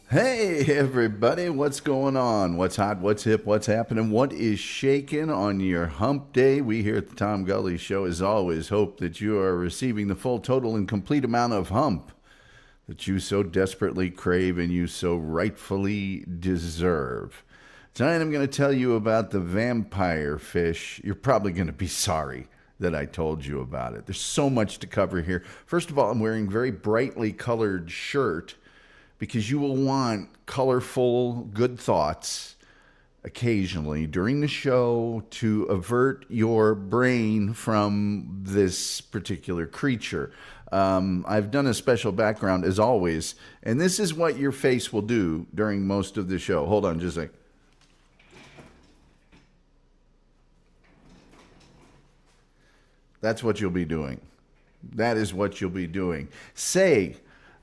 Hey everybody, what's going on? What's hot? What's hip? What's happening? What is shaking on your hump day? We here at the Tom Gully Show, as always, hope that you are receiving the full, total, and complete amount of hump that you so desperately crave and you so rightfully deserve. Tonight I'm going to tell you about the vampire fish. You're probably going to be sorry that I told you about it. There's so much to cover here. First of all, I'm wearing a very brightly colored shirt because you will want colorful, good thoughts occasionally during the show to avert your brain from this particular creature. I've done a special background as always, and this is what your face will do during most of the show. Hold on just a second. That's what you'll be doing. That is what you'll be doing. Say,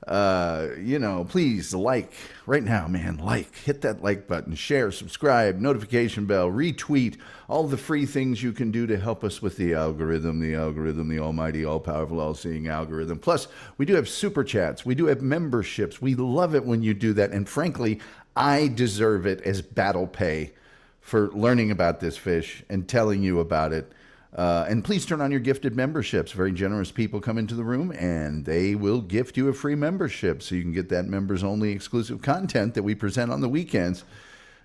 please like right now, man. Hit that like button, share, subscribe, notification bell, retweet, all the free things you can do to help us with the algorithm, the almighty, all powerful, all seeing algorithm. Plus, we do have super chats, we do have memberships. We love it when you do that. And frankly, I deserve it as battle pay for learning about this fish and telling you about it. And please turn on your gifted memberships. Very generous people come into the room and they will gift you a free membership so you can get that members only exclusive content that we present on the weekends.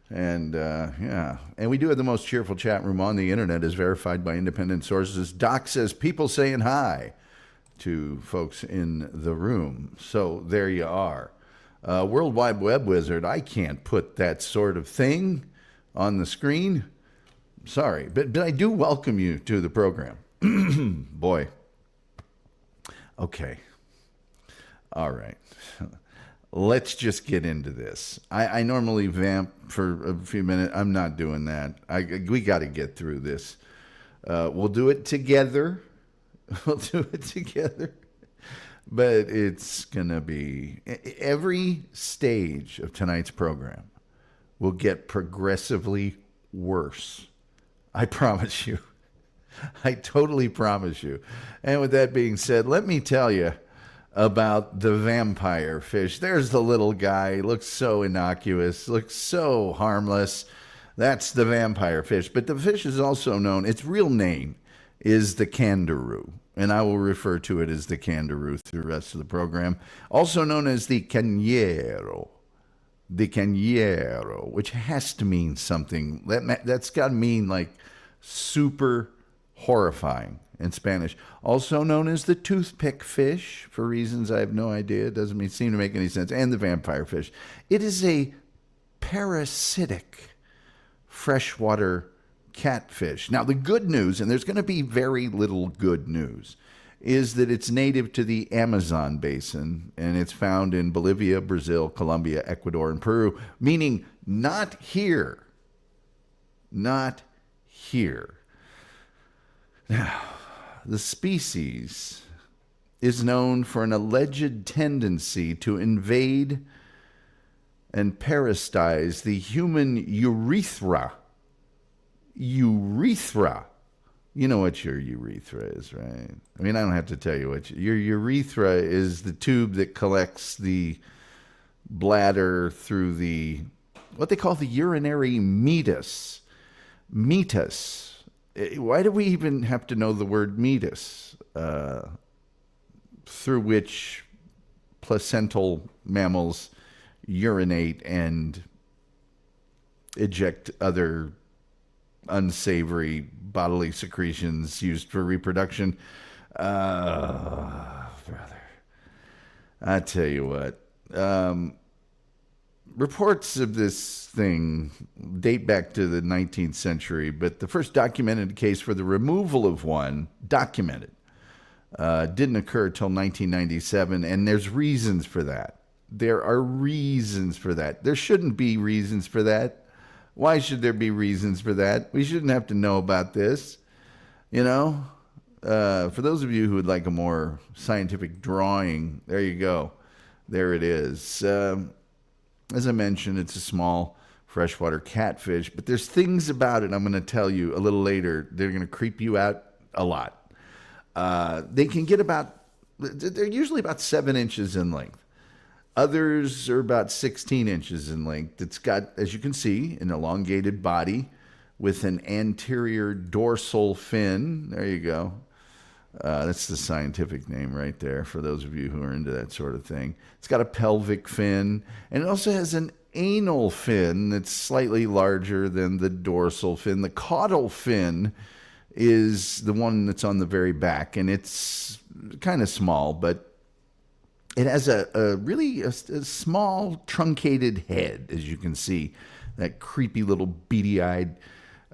And and we do have the most cheerful chat room on the internet, as verified by independent sources. Doc says people saying hi to folks in the room. So there you are. World Wide Web Wizard, I can't put that sort of thing on the screen. Sorry, but I do welcome you to the program. Boy. Okay. All right. Let's just get into this. I normally vamp for a few minutes. I'm not doing that. We got to get through this. We'll do it together. We'll do it together. But it's going to be every stage of tonight's program will get progressively worse. I promise you. I totally promise you. And with that being said, let me tell you about the vampire fish. There's the little guy. Looks so innocuous. Looks so harmless. That's the vampire fish. But the fish is also known, its real name is the Candiru. And I will refer to it as the Candiru through the rest of the program. Also known as the Candiru. The Candiru, which has to mean something. That's got to mean like super horrifying in Spanish. Also known as the toothpick fish, for reasons I have no idea. It doesn't seem to make any sense. And the vampire fish. It is a parasitic freshwater catfish. Now, the good news, and there's going to be very little good news, is that it's native to the Amazon basin, and it's found in Bolivia, Brazil, Colombia, Ecuador, and Peru, meaning not here. Not here. Now, the species is known for an alleged tendency to invade and parasitize the human urethra. Urethra. You know what your urethra is, right? I mean, I don't have to tell you what your urethra is. The tube that collects the bladder through what they call the urinary meatus. Meatus. Why do we even have to know the word meatus? Through which placental mammals urinate and eject other unsavory bodily secretions used for reproduction. Brother, I tell you what. Reports of this thing date back to the 19th century, but the first documented case for the removal of one, didn't occur until 1997, and there's reasons for that. There are reasons for that. There shouldn't be reasons for that. Why should there be reasons for that? We shouldn't have to know about this. You know, for those of you who would like a more scientific drawing, there you go. There it is. As I mentioned, it's a small freshwater catfish, but there's things about it I'm going to tell you a little later. They're going to creep you out a lot. They can get they're usually about 7 inches in length. Others are about 16 inches in length. It's got, as you can see, an elongated body with an anterior dorsal fin. There you go. That's the scientific name right there for those of you who are into that sort of thing. It's got a pelvic fin, and it also has an anal fin that's slightly larger than the dorsal fin. The caudal fin is the one that's on the very back, and it's kind of small, but it has a really small truncated head, as you can see, that creepy little beady-eyed,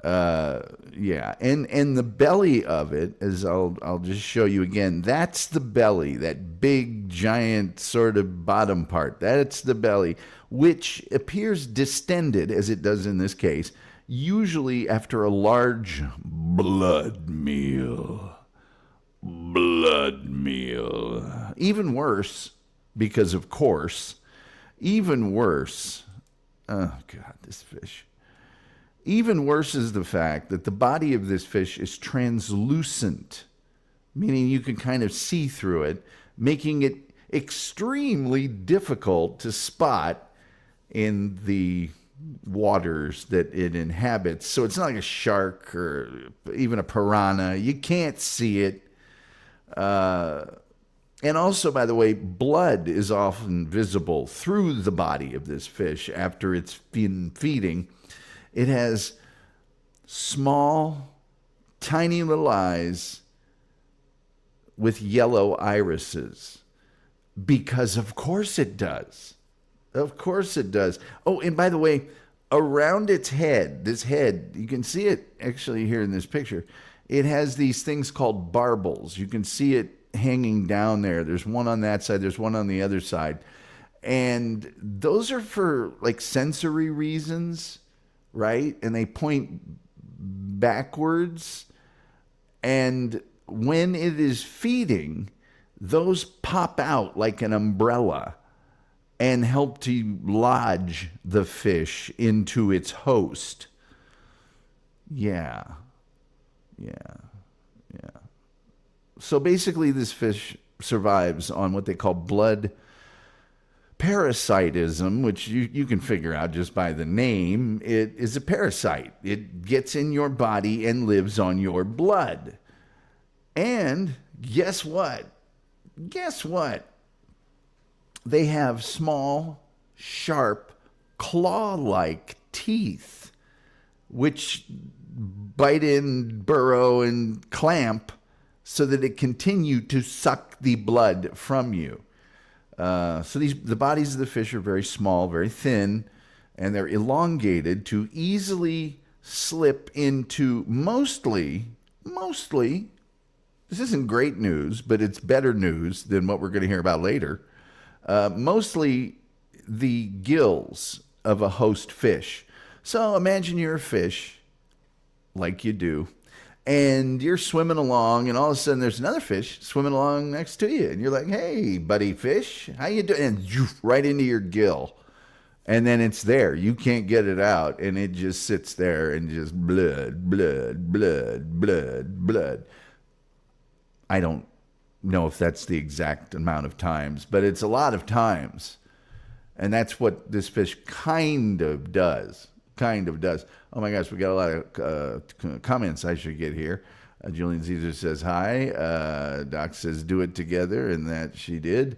and the belly of it, as I'll just show you again, that's the belly, that big giant sort of bottom part. That's the belly, which appears distended, as it does in this case, usually after a large blood meal. Even worse, because of course, even worse, oh God, this fish. Even worse is the fact that the body of this fish is translucent, meaning you can kind of see through it, making it extremely difficult to spot in the waters that it inhabits. So it's not like a shark or even a piranha. You can't see it. And also, by the way, blood is often visible through the body of this fish after it's been feeding. It has small, tiny little eyes with yellow irises. Because of course it does. Of course it does. Oh, and by the way, around its head, this head, you can see it actually here in this picture. It has these things called barbels. You can see it hanging down there. There's one on that side. There's one on the other side. And those are for like sensory reasons, right? And they point backwards. And when it is feeding, those pop out like an umbrella and help to lodge the fish into its host. Yeah. So basically this fish survives on what they call blood parasitism, which you can figure out just by the name. It is a parasite. It gets in your body and lives on your blood. And guess what? They have small, sharp, claw-like teeth, which bite in, burrow, and clamp so that it continue to suck the blood from you. So the bodies of the fish are very small, very thin, and they're elongated to easily slip into mostly, this isn't great news, but it's better news than what we're going to hear about later, mostly the gills of a host fish. So imagine you're a fish, like you do, and you're swimming along, and all of a sudden there's another fish swimming along next to you, and you're like, "Hey, buddy fish, how you doing?" And right into your gill, and then it's there. You can't get it out, and it just sits there and just blood. I don't know if that's the exact amount of times, but it's a lot of times, and that's what this fish kind of does. Oh my gosh, we got a lot of comments I should get here. Julian Caesar says hi. Doc says do it together, and that she did.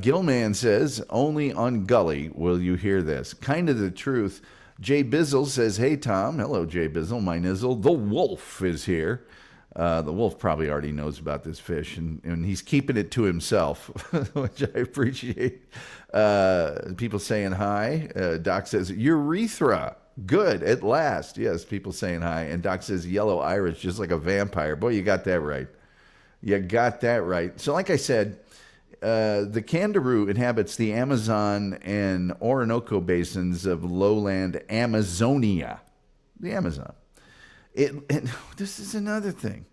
Gilman says only on Gully will you hear this. Kind of the truth. Jay Bizzle says, hey Tom. Hello Jay Bizzle, my nizzle. The wolf is here. The wolf probably already knows about this fish, and he's keeping it to himself, which I appreciate. People saying hi. Doc says, urethra. Good, at last. Yes, people saying hi. And Doc says, yellow iris, just like a vampire. Boy, you got that right. So like I said, the Candiru inhabits the Amazon and Orinoco basins of lowland Amazonia. The Amazon. This is another thing.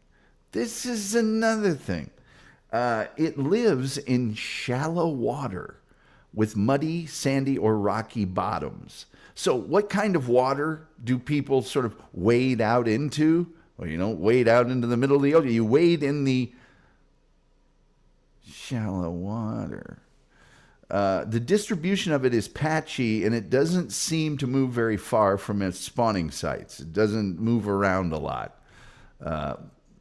It lives in shallow water with muddy, sandy, or rocky bottoms. So what kind of water do people sort of wade out into? Well, you don't wade out into the middle of the ocean. You wade in the shallow water. The distribution of it is patchy, and it doesn't seem to move very far from its spawning sites. It doesn't move around a lot.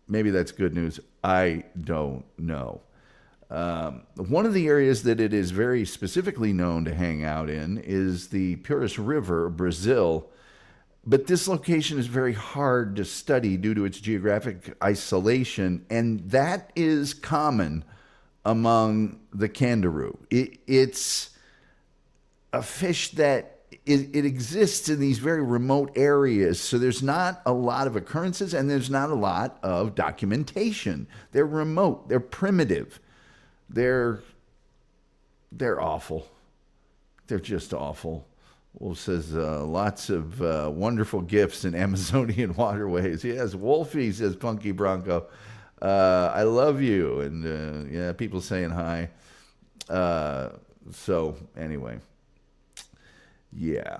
Maybe that's good news. I don't know. One of the areas that it is very specifically known to hang out in is the Purus River, Brazil. But this location is very hard to study due to its geographic isolation, and that is common among the Candiru. It's a fish that it exists in these very remote areas, so there's not a lot of occurrences and there's not a lot of documentation. They're remote, they're primitive, they're awful. They're just awful. Wolf says lots of wonderful gifts in Amazonian waterways. Yes, Wolfie, says Punky Bronco. I love you. And yeah, people saying hi. So anyway, yeah.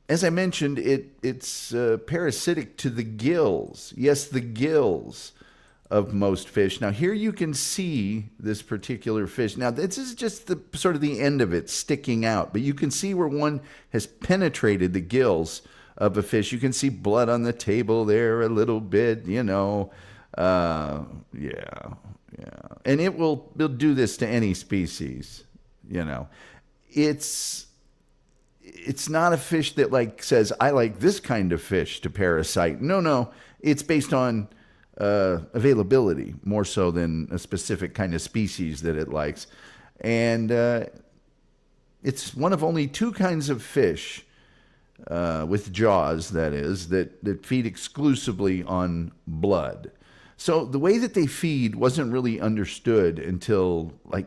As I mentioned, it's parasitic to the gills. Yes, the gills of most fish. Now here you can see this particular fish. Now this is just the sort of the end of it sticking out, but you can see where one has penetrated the gills of a fish. You can see blood on the table there a little bit, you know. Yeah. And it'll do this to any species, you know. It's not a fish that like says, I like this kind of fish to parasite. No. It's based on availability more so than a specific kind of species that it likes. And it's one of only two kinds of fish with jaws, that is, that feed exclusively on blood. So the way that they feed wasn't really understood until like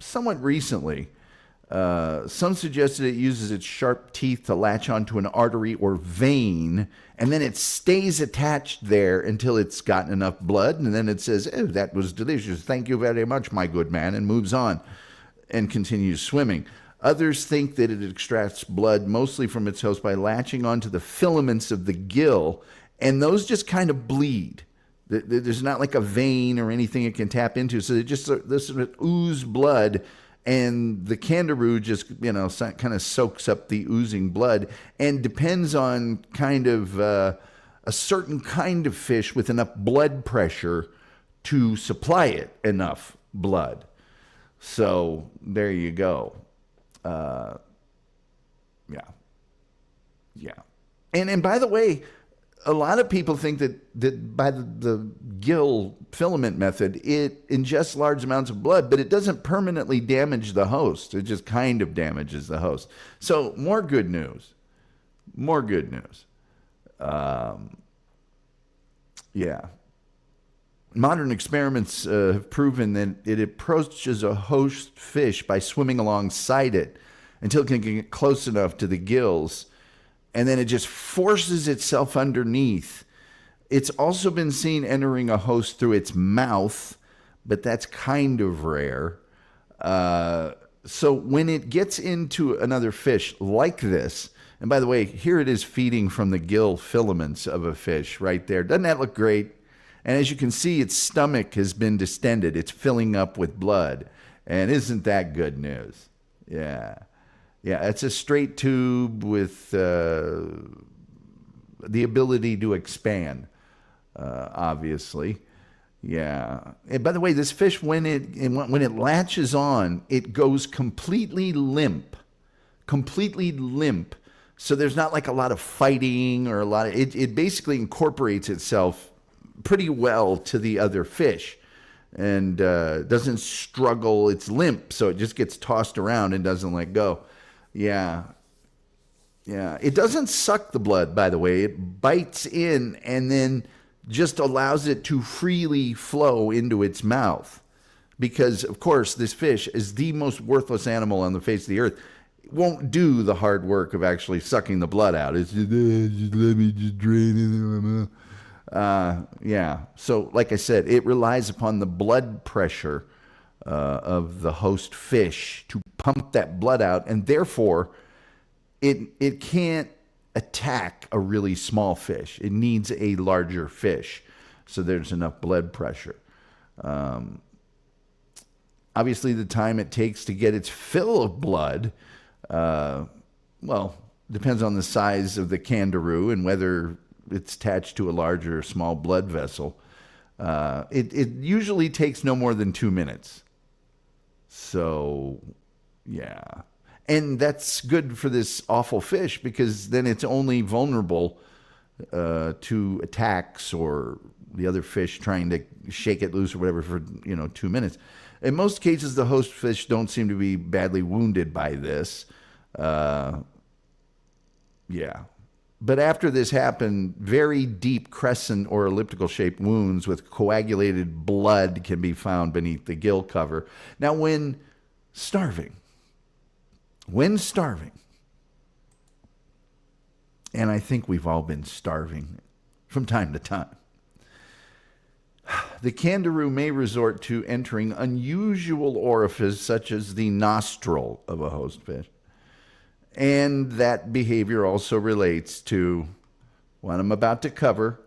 somewhat recently. Some suggested it uses its sharp teeth to latch onto an artery or vein, and then it stays attached there until it's gotten enough blood, and then it says, oh, that was delicious, thank you very much, my good man, and moves on and continues swimming. Others think that it extracts blood mostly from its host by latching onto the filaments of the gill, and those just kind of bleed. There's not like a vein or anything it can tap into, so it just this sort of ooze blood. And the Candiru just, you know, kind of soaks up the oozing blood and depends on kind of a certain kind of fish with enough blood pressure to supply it enough blood. So there you go. Yeah. And by the way, a lot of people think that by the gill filament method, it ingests large amounts of blood, but it doesn't permanently damage the host. It just kind of damages the host. So more good news. Yeah. Modern experiments have proven that it approaches a host fish by swimming alongside it until it can get close enough to the gills, and then it just forces itself underneath. It's also been seen entering a host through its mouth, but that's kind of rare. So when it gets into another fish like this, and by the way, here it is feeding from the gill filaments of a fish right there. Doesn't that look great? And as you can see, its stomach has been distended. It's filling up with blood. And isn't that good news? Yeah. Yeah, it's a straight tube with the ability to expand, obviously. Yeah. And by the way, this fish, when it latches on, it goes completely limp. So there's not like a lot of fighting or a lot of... It basically incorporates itself pretty well to the other fish and doesn't struggle. It's limp, so it just gets tossed around and doesn't let go. Yeah. It doesn't suck the blood, by the way. It bites in and then just allows it to freely flow into its mouth. Because, of course, this fish is the most worthless animal on the face of the earth. It won't do the hard work of actually sucking the blood out. It's just let me just drain it in my mouth. Yeah. So, like I said, it relies upon the blood pressure of the host fish to pump that blood out, and therefore it can't attack a really small fish. It needs a larger fish so there's enough blood pressure. Obviously, the time it takes to get its fill of blood, well, depends on the size of the Candiru and whether it's attached to a large or small blood vessel. It usually takes no more than 2 minutes. So, yeah. And that's good for this awful fish because then it's only vulnerable to attacks or the other fish trying to shake it loose or whatever for 2 minutes. In most cases, the host fish don't seem to be badly wounded by this. Yeah. But after this happened, very deep crescent or elliptical shaped wounds with coagulated blood can be found beneath the gill cover. Now, when starving, and I think we've all been starving from time to time, the Candiru may resort to entering unusual orifices such as the nostril of a host fish. And that behavior also relates to what I'm about to cover,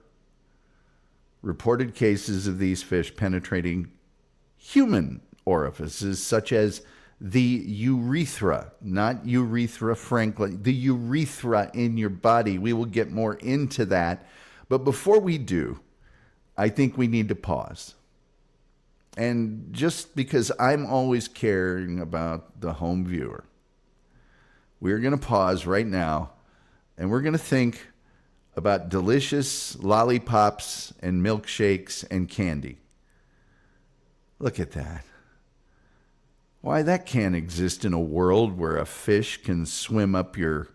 reported cases of these fish penetrating human orifices such as the urethra, not urethra frankly, the urethra in your body. We will get more into that. But before we do, I think we need to pause. And just because I'm always caring about the home viewer, we're going to pause right now and we're going to think about delicious lollipops and milkshakes and candy. Look at that. Why, that can't exist in a world where a fish can swim up your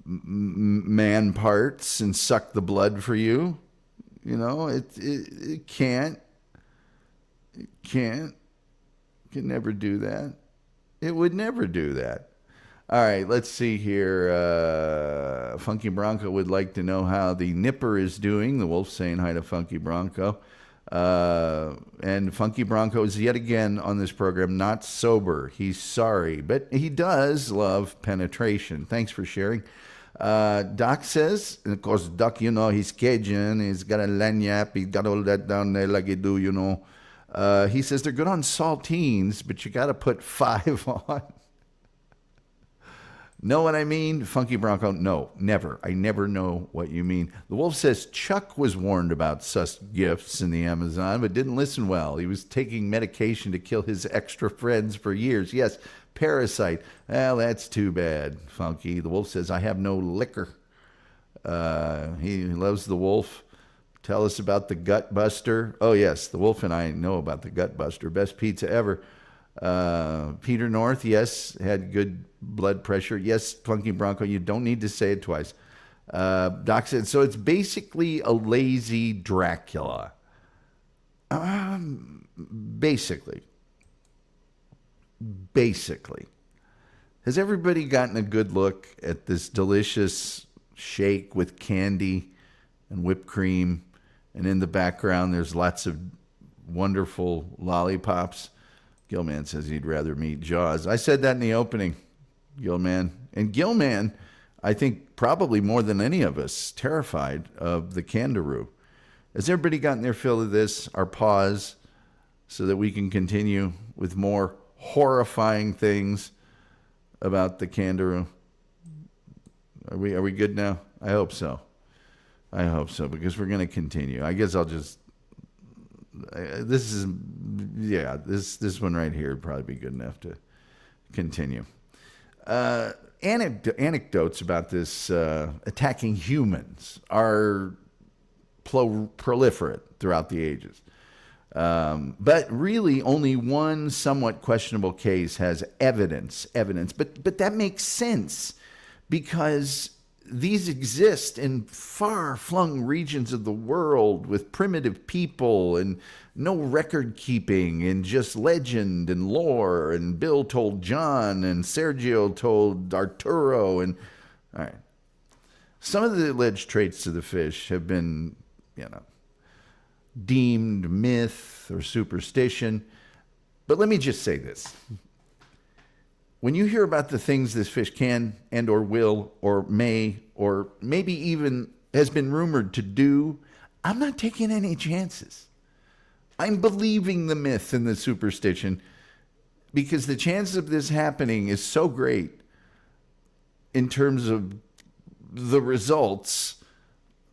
man parts and suck the blood for you. It can't. It can't. It can never do that. It would never do that. All right, let's see here. Funky Bronco would like to know how the Nipper is doing. The wolf saying hi to Funky Bronco. And Funky Bronco is yet again on this program not sober. He's sorry, but he does love penetration. Thanks for sharing. Doc says, and of course, Doc, he's Cajun. He's got a lanyap. He's got all that down there like you do, He says they're good on saltines, but you got to put 5 on. Know what I mean? Funky Bronco, no, never. I never know what you mean. The wolf says Chuck was warned about sus gifts in the Amazon, but didn't listen well. He was taking medication to kill his extra friends for years. Yes, parasite. Well, that's too bad, Funky. The wolf says, I have no liquor. He loves the wolf. Tell us about the Gut Buster. Oh, yes, the wolf and I know about the Gut Buster. Best pizza ever. Peter North, yes, had good blood pressure. Yes, Funky Bronco, you don't need to say it twice. Doc said, so it's basically a lazy Dracula. Basically. Has everybody gotten a good look at this delicious shake with candy and whipped cream? And in the background, there's lots of wonderful lollipops. Gilman says he'd rather meet Jaws. I said that in the opening, Gilman. And Gilman, I think probably more than any of us, terrified of the Candiru. Has everybody gotten their fill of this? Our pause so that we can continue with more horrifying things about the Candiru. Are we good now? I hope so. Because we're going to continue. I guess I'll just... This one right here would probably be good enough to continue. Anecdotes about this attacking humans are proliferate throughout the ages. But really only one somewhat questionable case has evidence. But that makes sense because these exist in far-flung regions of the world with primitive people and no record keeping and just legend and lore. And Bill told John and Sergio told Arturo. And all right, some of the alleged traits of the fish have been, deemed myth or superstition. But let me just say this. When you hear about the things this fish can and or will or may or maybe even has been rumored to do, I'm not taking any chances. I'm believing the myth and the superstition because the chance of this happening is so great in terms of the results.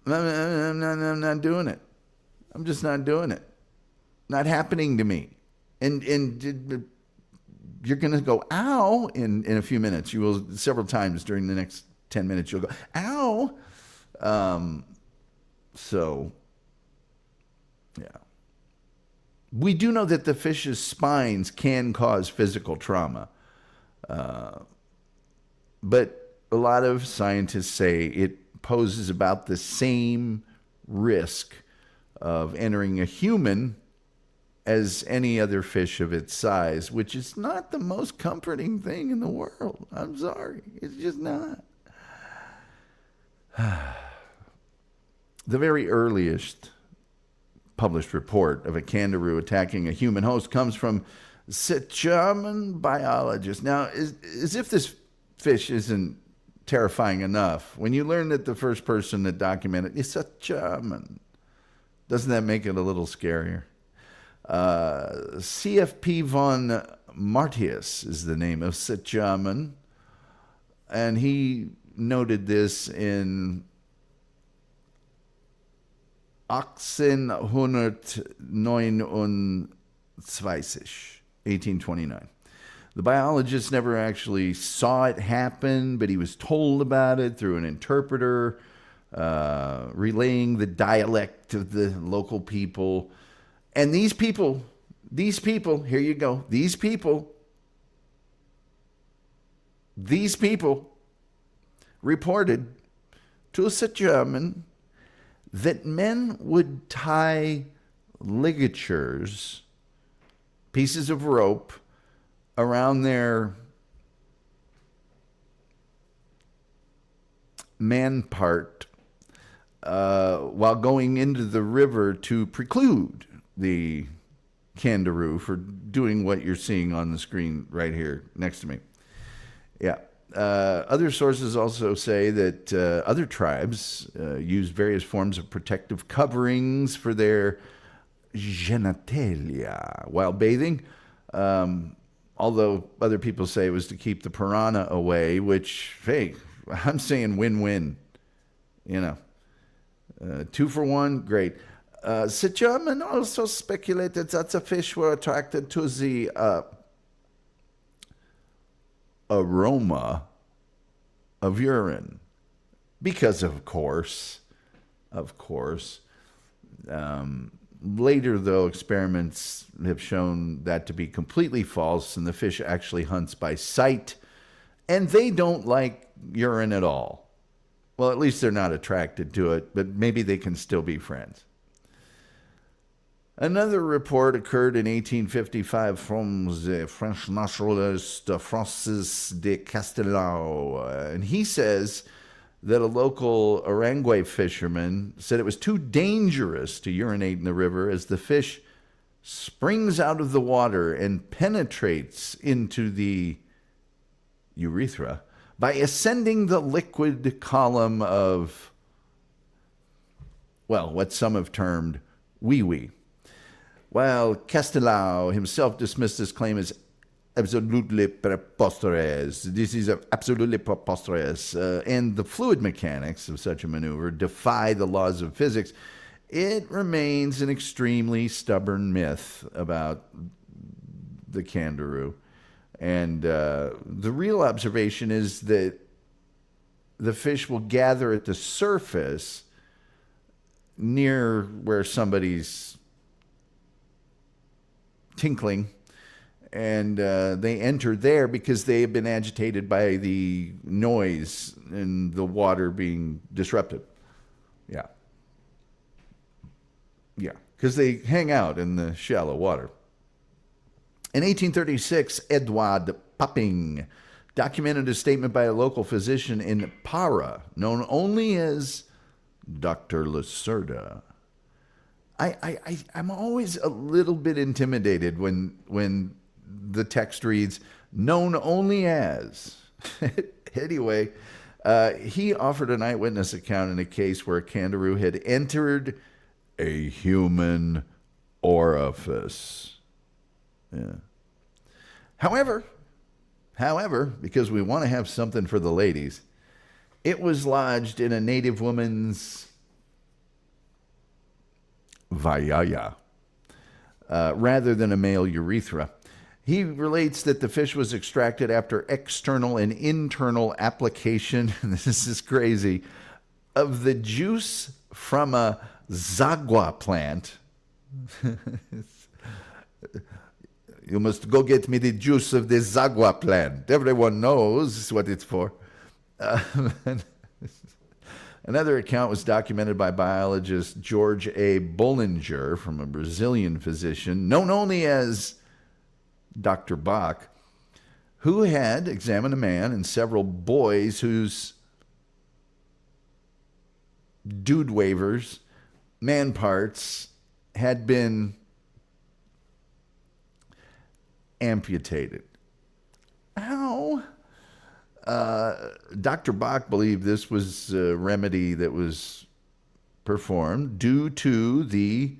I'm not doing it. I'm just not doing it. Not happening to me. And you're going to go, ow, in a few minutes. You will, several times during the next 10 minutes, you'll go, ow. So, yeah. We do know that the fish's spines can cause physical trauma. But a lot of scientists say it poses about the same risk of entering a human as any other fish of its size, which is not the most comforting thing in the world. I'm sorry. It's just not. The very earliest published report of a Candiru attacking a human host comes from a German biologist. Now, as if this fish isn't terrifying enough, when you learn that the first person that documented is a German, doesn't that make it a little scarier? CFP von Martius is the name of a German, and he noted this in 1829. The biologist never actually saw it happen, but he was told about it through an interpreter, relaying the dialect of the local people. And these people, here you go, these people reported to a German that men would tie ligatures, pieces of rope, around their man part while going into the river to preclude the Candiru for doing what you're seeing on the screen right here next to me. Yeah. Other sources also say that other tribes use various forms of protective coverings for their genitalia while bathing, although other people say it was to keep the piranha away, which, hey, I'm saying win-win. 2 for 1, great. German also speculated that the fish were attracted to the aroma of urine because, of course. Later, though, experiments have shown that to be completely false, and the fish actually hunts by sight, and they don't like urine at all. Well, at least they're not attracted to it, but maybe they can still be friends. Another report occurred in 1855 from the French naturalist Francis de Castellau, and he says that a local Orangue fisherman said it was too dangerous to urinate in the river as the fish springs out of the water and penetrates into the urethra by ascending the liquid column of, well, what some have termed wee-wee. While Castellau himself dismissed this claim as absolutely preposterous. This is absolutely preposterous. And the fluid mechanics of such a maneuver defy the laws of physics. It remains an extremely stubborn myth about the Candiru. And the real observation is that the fish will gather at the surface near where somebody's tinkling, and they enter there because they have been agitated by the noise and the water being disrupted. Yeah, because they hang out in the shallow water. In 1836, Edouard Popping documented a statement by a local physician in Para, known only as Dr. Lacerda. I'm always a little bit intimidated when the text reads, known only as. Anyway, he offered an eyewitness account in a case where a Candiru had entered a human orifice. Yeah. However, because we want to have something for the ladies, it was lodged in a native woman's vajaya rather than a male urethra. He relates that the fish was extracted after external and internal application, and this is crazy, of the juice from a zagua plant. You must go get me the juice of the zagua plant. Everyone knows what it's for. Another account was documented by biologist George A. Bollinger from a Brazilian physician, known only as Dr. Bach, who had examined a man and several boys whose dude waivers, man parts, had been amputated. How? Dr. Bach believed this was a remedy that was performed due to the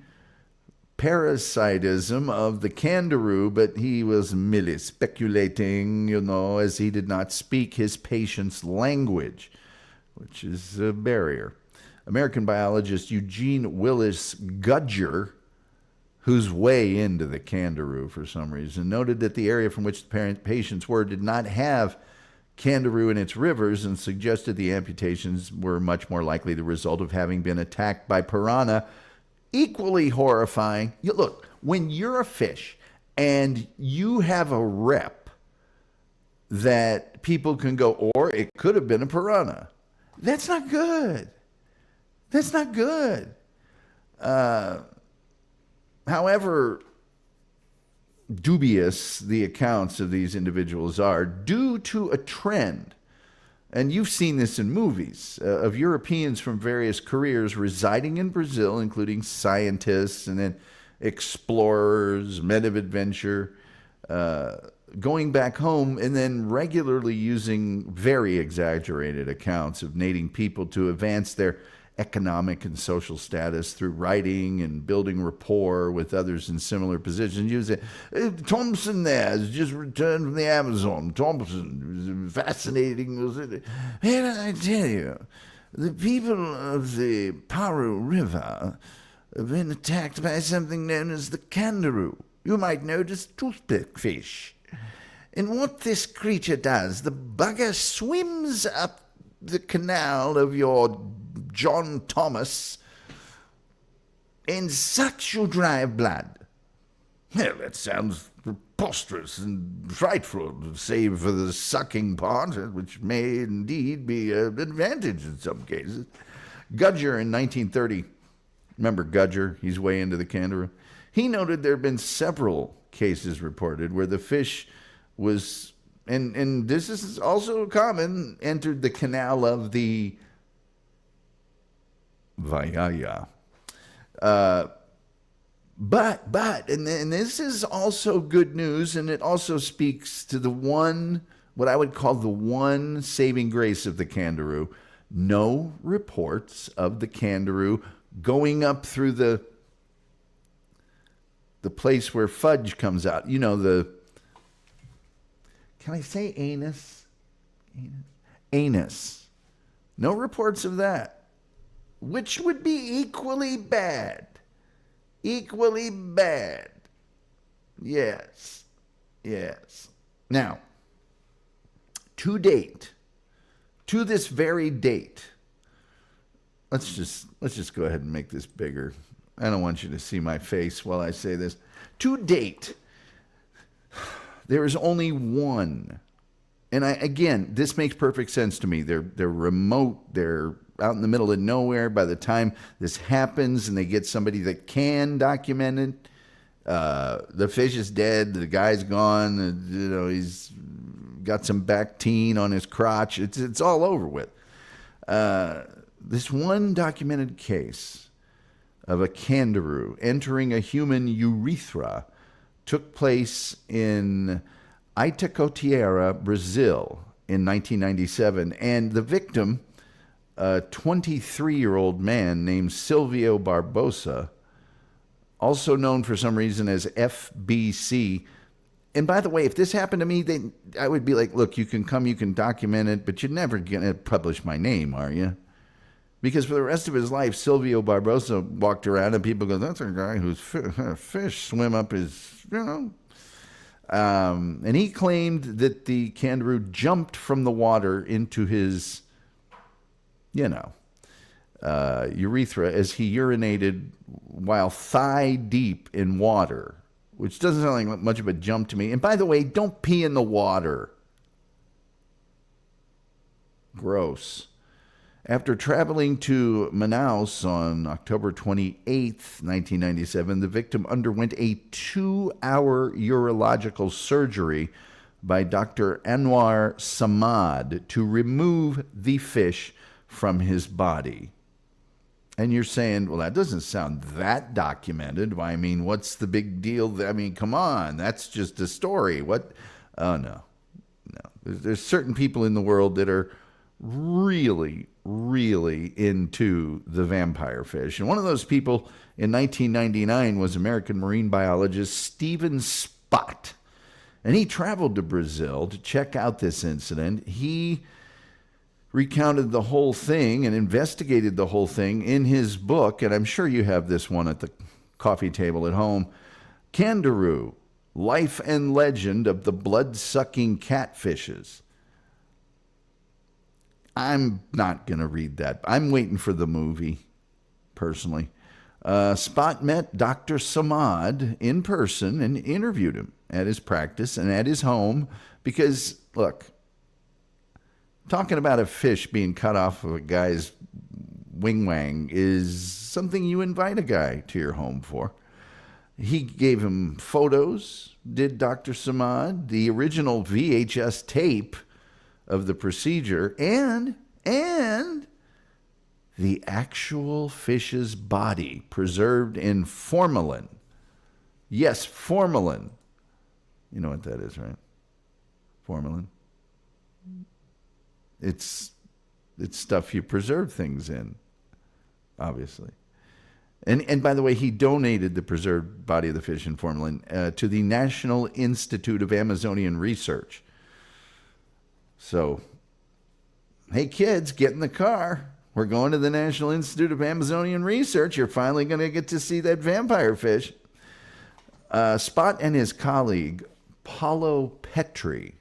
parasitism of the Candiru, but he was merely speculating, as he did not speak his patient's language, which is a barrier. American biologist Eugene Willis Gudger, who's way into the Candiru for some reason, noted that the area from which the patients were did not have Candiru in its rivers and suggested the amputations were much more likely the result of having been attacked by piranha. Equally horrifying. Look, when you're a fish and you have a rep that people can go, or it could have been a piranha. That's not good. That's not good. However dubious the accounts of these individuals are, due to a trend, and you've seen this in movies, of Europeans from various careers residing in Brazil, including scientists and then explorers, men of adventure, going back home and then regularly using very exaggerated accounts of native people to advance their economic and social status through writing and building rapport with others in similar positions. You say, Thompson there has just returned from the Amazon. Thompson, fascinating. And I tell you, the people of the Paru River have been attacked by something known as the Candiru. You might notice toothpick fish. And what this creature does, the bugger swims up the canal of your John Thomas and sucks your dry blood. Well, that sounds preposterous and frightful, save for the sucking part, which may indeed be an advantage in some cases. Gudger in 1930, remember Gudger, he's way into the Candiru. He noted there have been several cases reported where the fish was, and this is also common, entered the canal of the Vajaya. But, and this is also good news, and it also speaks to the one, what I would call the one saving grace of the Candiru. No reports of the Candiru going up through the place where fudge comes out. You know, can I say anus? Anus. No reports of that. Which would be equally bad. Equally bad. Yes. Yes. Now, to date, to this very date, let's just go ahead and make this bigger. I don't want you to see my face while I say this. To date, there is only one. And again, this makes perfect sense to me. They're remote. They're out in the middle of nowhere. By the time this happens and they get somebody that can document it, the fish is dead. The guy's gone. He's got some Bactine on his crotch. It's all over with. This one documented case of a Candiru entering a human urethra took place in Itacoatiara, Brazil in 1997. And the victim, a 23-year-old man named Silvio Barbosa, also known for some reason as FBC. And by the way, if this happened to me, I would be like, look, you can come, you can document it, but you're never going to publish my name, are you? Because for the rest of his life, Silvio Barbosa walked around and people go, that's a guy whose fish swim up his, and he claimed that the Candiru jumped from the water into his, urethra as he urinated while thigh deep in water, which doesn't sound like much of a jump to me. And by the way, don't pee in the water. Gross. After traveling to Manaus on October 28th, 1997, the victim underwent a 2-hour urological surgery by Dr. Anwar Samad to remove the fish from his body. And you're saying, well, that doesn't sound that documented. I mean, what's the big deal? I mean, come on, that's just a story. What? Oh, no. There's certain people in the world that are really, really into the vampire fish. And one of those people in 1999 was American marine biologist Stephen Spott. And he traveled to Brazil to check out this incident. He recounted the whole thing and investigated the whole thing in his book, and I'm sure you have this one at the coffee table at home, Candiru, Life and Legend of the Blood-Sucking Catfishes. I'm not going to read that. I'm waiting for the movie, personally. Spot met Dr. Samad in person and interviewed him at his practice and at his home because, look, talking about a fish being cut off of a guy's wing-wang is something you invite a guy to your home for. He gave him photos, did Dr. Samad, the original VHS tape of the procedure, and the actual fish's body preserved in formalin. Yes, formalin. You know what that is, right? Formalin. It's stuff you preserve things in, obviously. And by the way, he donated the preserved body of the fish in formalin to the National Institute of Amazonian Research. So, hey kids, get in the car. We're going to the National Institute of Amazonian Research. You're finally going to get to see that vampire fish. Spot and his colleague, Paulo Petri,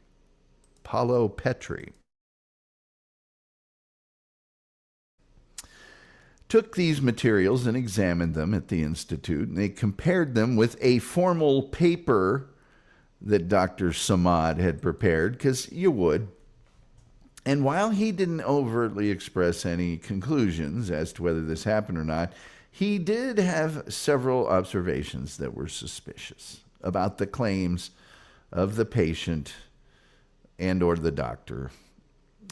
took these materials and examined them at the Institute, and they compared them with a formal paper that Dr. Samad had prepared, because you would. And while he didn't overtly express any conclusions as to whether this happened or not, he did have several observations that were suspicious about the claims of the patient and or the doctor.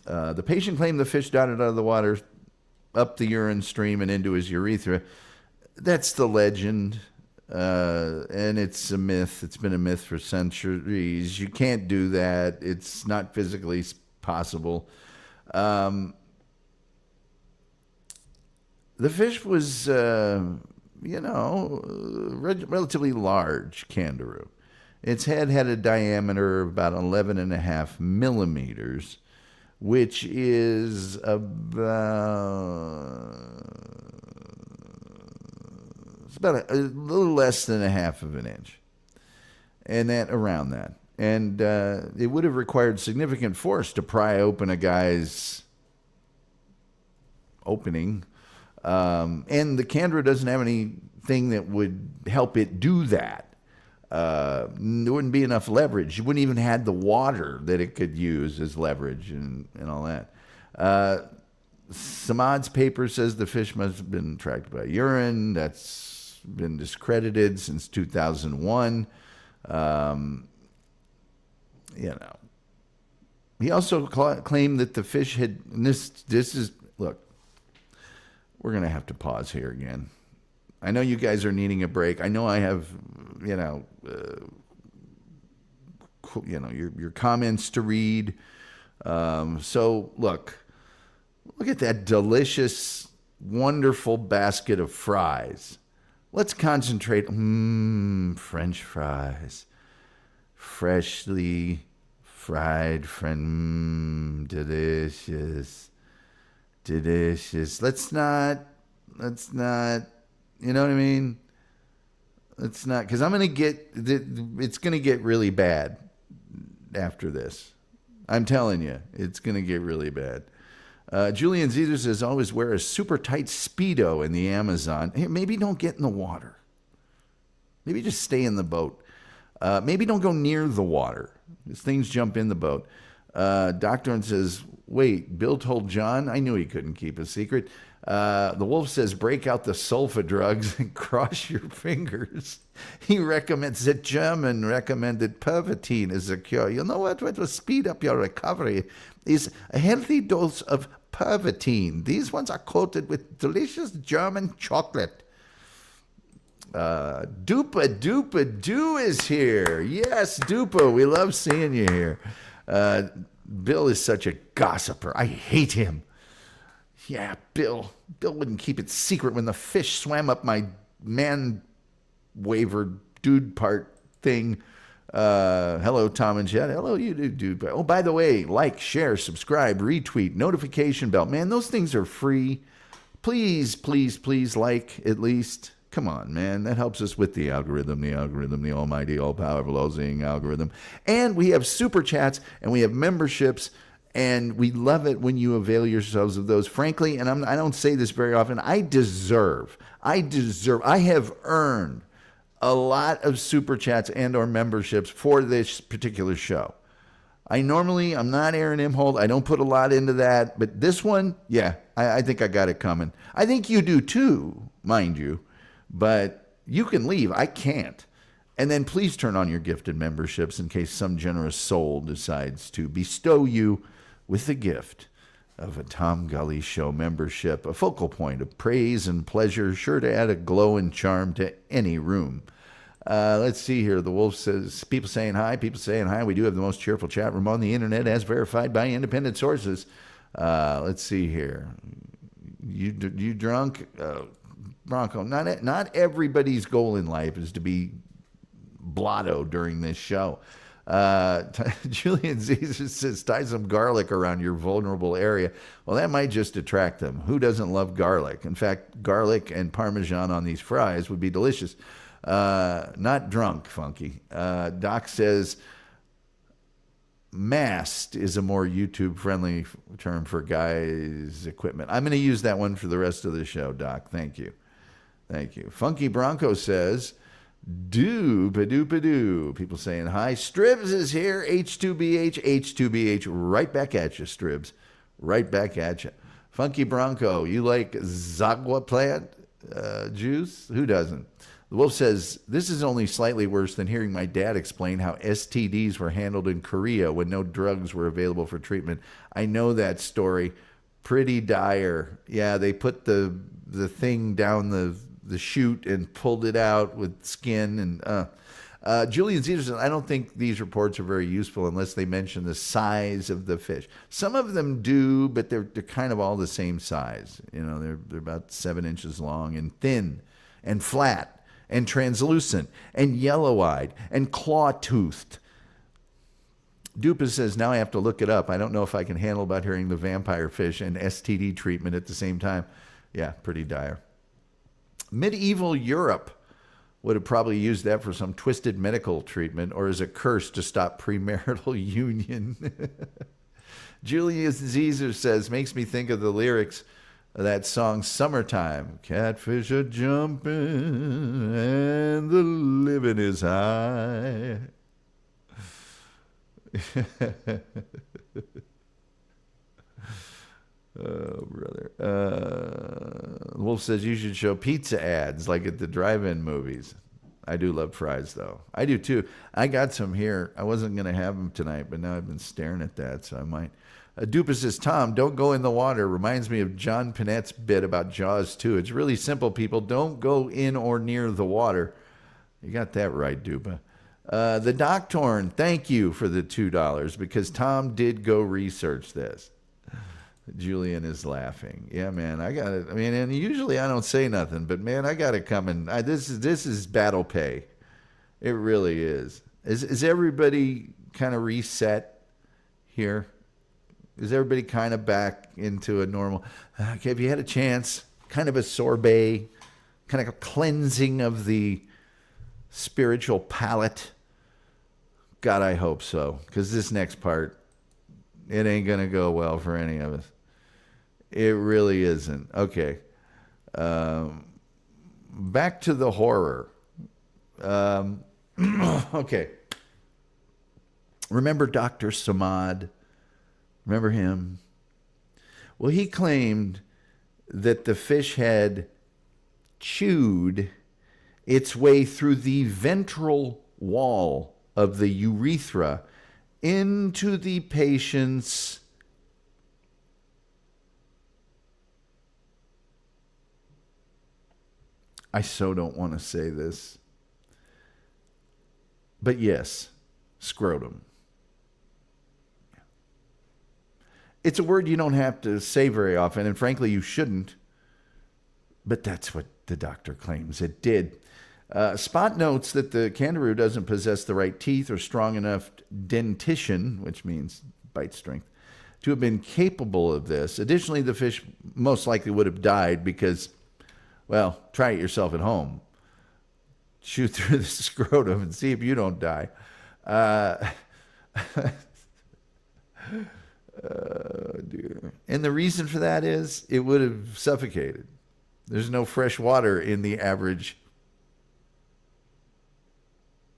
The patient claimed the fish darted out of the water up the urine stream and into his urethra. That's the legend, and it's a myth. It's been a myth for centuries. You can't do that. It's not physically possible. The fish was, relatively large Candiru. Its head had a diameter of about 11.5 millimeters, which is about a little less than 1/2 inch, and that around that. And it would have required significant force to pry open a guy's opening. And the Candiru doesn't have anything that would help it do that. There wouldn't be enough leverage. You wouldn't even have the water that it could use as leverage and all that. Samad's paper says the fish must have been attracted by urine. That's been discredited since 2001. He also claimed that the fish had, and this is, look, we're going to have to pause here again. I know you guys are needing a break. I know I have, your comments to read. So look at that delicious, wonderful basket of fries. Let's concentrate. French fries. Freshly fried delicious. Delicious. Let's not, you know what I mean? Let's not, because it's going to get really bad after this. I'm telling you, it's going to get really bad. Julian Caesar says, always wear a super tight Speedo in the Amazon. Hey, maybe don't get in the water. Maybe just stay in the boat. Maybe don't go near the water, because things jump in the boat. Doctor says, wait, Bill told John? I knew he couldn't keep a secret. The wolf says, break out the sulfa drugs and cross your fingers. He recommends that German recommended Pervitin as a cure. You know what will speed up your recovery is a healthy dose of Pervitin. These ones are coated with delicious German chocolate. Dupa is here. Yes, Dupa, we love seeing you here. Bill is such a gossiper. I hate him. Yeah, Bill wouldn't keep it secret when the fish swam up my man waver dude part thing. Hello, Tom and Jet. Hello, you dude. Oh, by the way, like, share, subscribe, retweet, notification bell. Man, those things are free. Please, please, please like at least. Come on, man. That helps us with the algorithm, the almighty, all-powerful, all-seeing algorithm. And we have super chats, and we have memberships, and we love it when you avail yourselves of those. Frankly, and I don't say this very often, I have earned a lot of super chats and or memberships for this particular show. I'm not Aaron Imholt. I don't put a lot into that. But this one, yeah, I think I got it coming. I think you do too, mind you. But you can leave. I can't. And then please turn on your gifted memberships in case some generous soul decides to bestow you with the gift of a Tom Gully Show membership, a focal point of praise and pleasure, sure to add a glow and charm to any room. Let's see here. The Wolf says, people saying hi. We do have the most cheerful chat room on the internet, as verified by independent sources. Let's see here. You drunk? Bronco, not everybody's goal in life is to be blotto during this show. Julian Caesar says, tie some garlic around your vulnerable area. Well, that might just attract them. Who doesn't love garlic? In fact, garlic and Parmesan on these fries would be delicious. Not drunk, Funky. Doc says, mast is a more YouTube-friendly term for guys' equipment. I'm going to use that one for the rest of the show, Doc. Thank you. Funky Bronco says, doo-ba-doo-ba-doo. People saying hi. Stribs is here. H2BH. Right back at you, Stribs. Right back at you. Funky Bronco, you like Zagwa plant juice? Who doesn't? The Wolf says, this is only slightly worse than hearing my dad explain how STDs were handled in Korea when no drugs were available for treatment. I know that story. Pretty dire. Yeah, they put the thing down the chute and pulled it out with skin. And Julian Caesar says, I don't think these reports are very useful unless they mention the size of the fish. Some of them do, but they're kind of all the same size. You know, they're about 7 inches long and thin and flat and translucent and yellow-eyed and claw-toothed. Dupa says, now I have to look it up. I don't know if I can handle about hearing the vampire fish and STD treatment at the same time. Yeah, pretty dire. Medieval Europe would have probably used that for some twisted medical treatment or as a curse to stop premarital union. Julius Caesar says, makes me think of the lyrics of that song, Summertime. Catfish are jumping and the living is high. Oh, brother. Wolf says you should show pizza ads like at the drive-in movies. I do love fries, though. I do, too. I got some here. I wasn't going to have them tonight, but now I've been staring at that, so I might. Dupa says, Tom, don't go in the water. Reminds me of John Pinette's bit about Jaws 2. It's really simple, people. Don't go in or near the water. You got that right, Dupa. The Doctorn, thank you for the $2 because Tom did go research this. Julian is laughing. Yeah, man, I got it. I mean, and usually I don't say nothing, but man, I got it coming. This is battle pay. It really is. Is everybody kind of reset here? Is everybody kind of back into a normal? Okay, have you had a chance? Kind of a sorbet, kind of a cleansing of the spiritual palate. God, I hope so, because this next part, it ain't gonna go well for any of us. It really isn't. Okay. Back to the horror. Okay. Remember Dr. Samad? Remember him? Well, he claimed that the fish had chewed its way through the ventral wall of the urethra into the patient's I so don't want to say this, but yes, scrotum. It's a word you don't have to say very often, and frankly, you shouldn't, but that's what the doctor claims it did. Spot notes that the Candiru doesn't possess the right teeth or strong enough dentition, which means bite strength, to have been capable of this. Additionally, the fish most likely would have died because, well, try it yourself at home. Shoot through the scrotum and see if you don't die. Dear. And the reason for that is it would have suffocated. There's no fresh water in the average.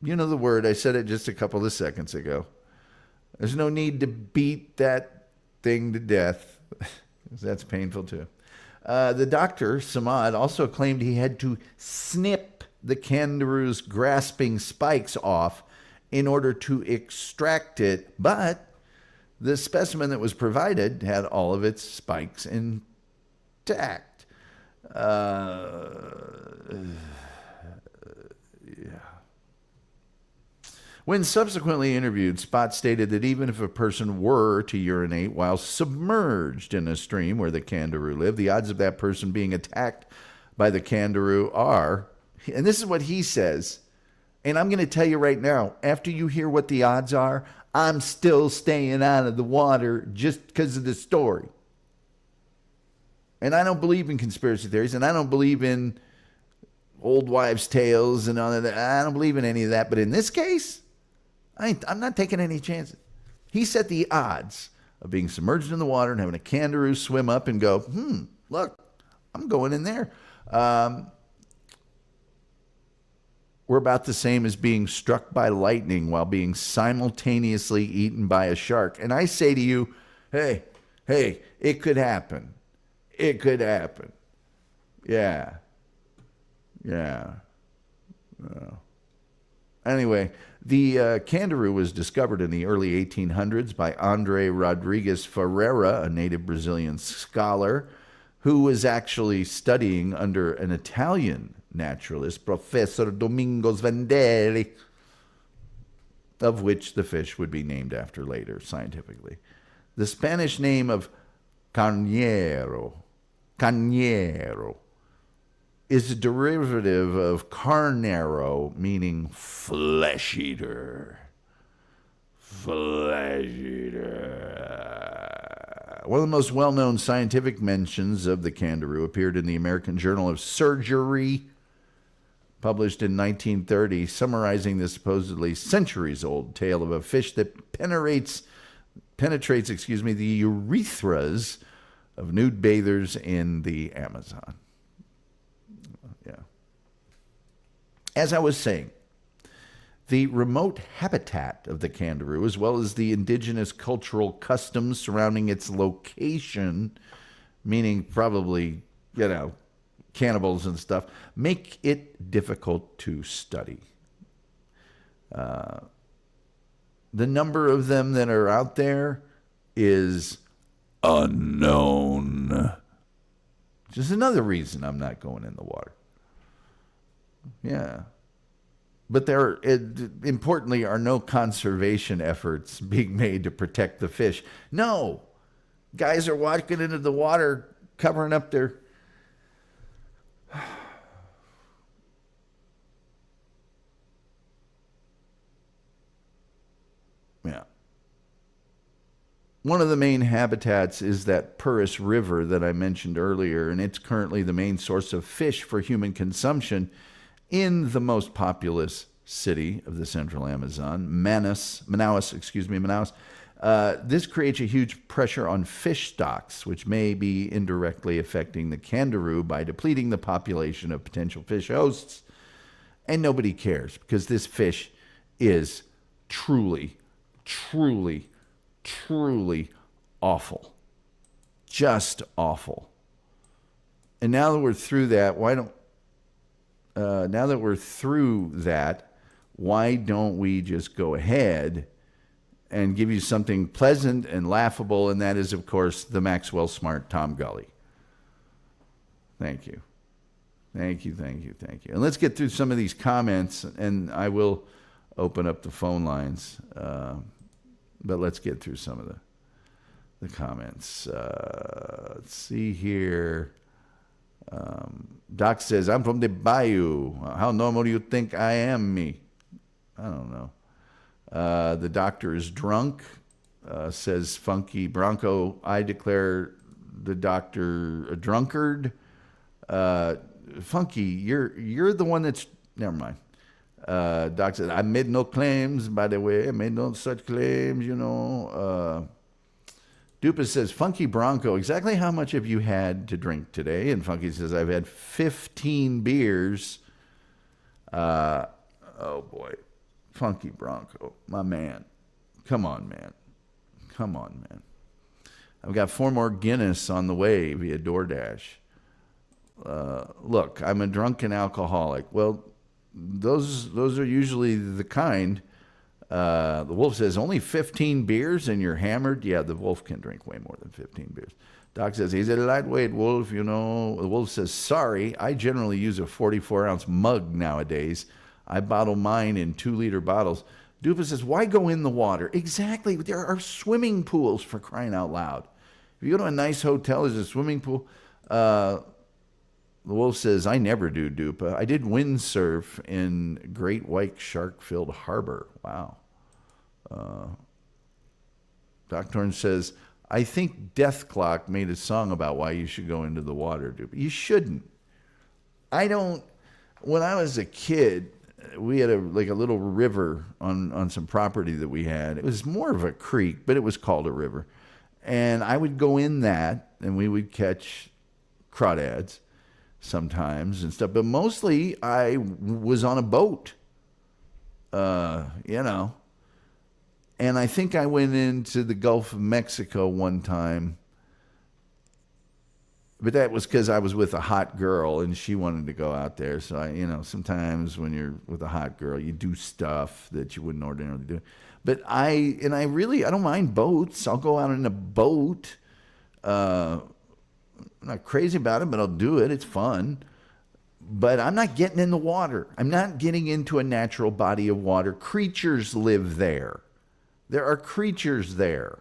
You know the word. I said it just a couple of seconds ago. There's no need to beat that thing to death. That's painful too. The doctor, Samad, also claimed he had to snip the Candiru's grasping spikes off in order to extract it, but the specimen that was provided had all of its spikes intact. When subsequently interviewed, Spot stated that even if a person were to urinate while submerged in a stream where the Candiru live, the odds of that person being attacked by the Candiru are, and this is what he says, and I'm going to tell you right now, after you hear what the odds are, I'm still staying out of the water just because of the story. And I don't believe in conspiracy theories, and I don't believe in old wives' tales and all of that. I don't believe in any of that. But in this case, I'm not taking any chances. He set the odds of being submerged in the water and having a Candiru swim up and go, look, I'm going in there. We're about the same as being struck by lightning while being simultaneously eaten by a shark. And I say to you, hey, it could happen. It could happen. Yeah. Anyway, the Candiru was discovered in the early 1800s by Andre Rodrigues Ferreira, a native Brazilian scholar who was actually studying under an Italian naturalist, Professor Domingos Vandellia, of which the fish would be named after later, scientifically. The Spanish name of Candiru is a derivative of carnero, meaning flesh eater. Flesh eater. One of the most well-known scientific mentions of the Candiru appeared in the American Journal of Surgery, published in 1930, summarizing the supposedly centuries-old tale of a fish that penetrates the urethras of nude bathers in the Amazon. Yeah. As I was saying, the remote habitat of the Candiru, as well as the indigenous cultural customs surrounding its location, meaning probably, cannibals and stuff, make it difficult to study. The number of them that are out there is unknown. Which is another reason I'm not going in the water. Yeah. But there, importantly, are no conservation efforts being made to protect the fish. No. Guys are walking into the water, covering up their... Yeah. One of the main habitats is that Purus River that I mentioned earlier, and it's currently the main source of fish for human consumption in the most populous city of the central Amazon, Manaus. This creates a huge pressure on fish stocks, which may be indirectly affecting the Candiru by depleting the population of potential fish hosts. And nobody cares because this fish is truly, truly, truly awful. Just awful. And now that we're through that, why don't we just go ahead and give you something pleasant and laughable, and that is, of course, the Maxwell Smart Tom Gully. Thank you. Thank you. And let's get through some of these comments, and I will open up the phone lines, but let's get through some of the comments. Let's see here. Doc says, I'm from the Bayou. How normal do you think I am, me? I don't know. The doctor is drunk, says Funky Bronco. I declare the doctor a drunkard. Funky, you're the one that's... Never mind. Doc says, I made no claims, by the way. I made no such claims, you know. Dupas says, Funky Bronco, exactly how much have you had to drink today? And Funky says, I've had 15 beers. Oh, boy. Funky Bronco, my man. Come on, man. I've got 4 more Guinness on the way via DoorDash. Look, I'm a drunken alcoholic. Well, those are usually the kind. The Wolf says, only 15 beers and you're hammered? Yeah, the Wolf can drink way more than 15 beers. Doc says, he's a lightweight Wolf, you know. The Wolf says, sorry, I generally use a 44-ounce mug nowadays. I bottle mine in 2-liter bottles. Dupa says, why go in the water? Exactly. There are swimming pools, for crying out loud. If you go to a nice hotel, there's a swimming pool. The Wolf says, I never do, Dupa. I did windsurf in Great White Shark-filled harbor. Wow. Doc Torn says, I think Death Clock made a song about why you should go into the water, Dupa. You shouldn't. When I was a kid, we had a little river on some property that we had. It was more of a creek, but it was called a river. And I would go in that, and we would catch crawdads sometimes and stuff. But mostly I was on a boat, you know. And I think I went into the Gulf of Mexico one time. But that was because I was with a hot girl and she wanted to go out there. So, sometimes when you're with a hot girl, you do stuff that you wouldn't ordinarily do. But I don't mind boats. I'll go out in a boat. I'm not crazy about it, but I'll do it. It's fun. But I'm not getting in the water. I'm not getting into a natural body of water. Creatures live there. There are creatures there.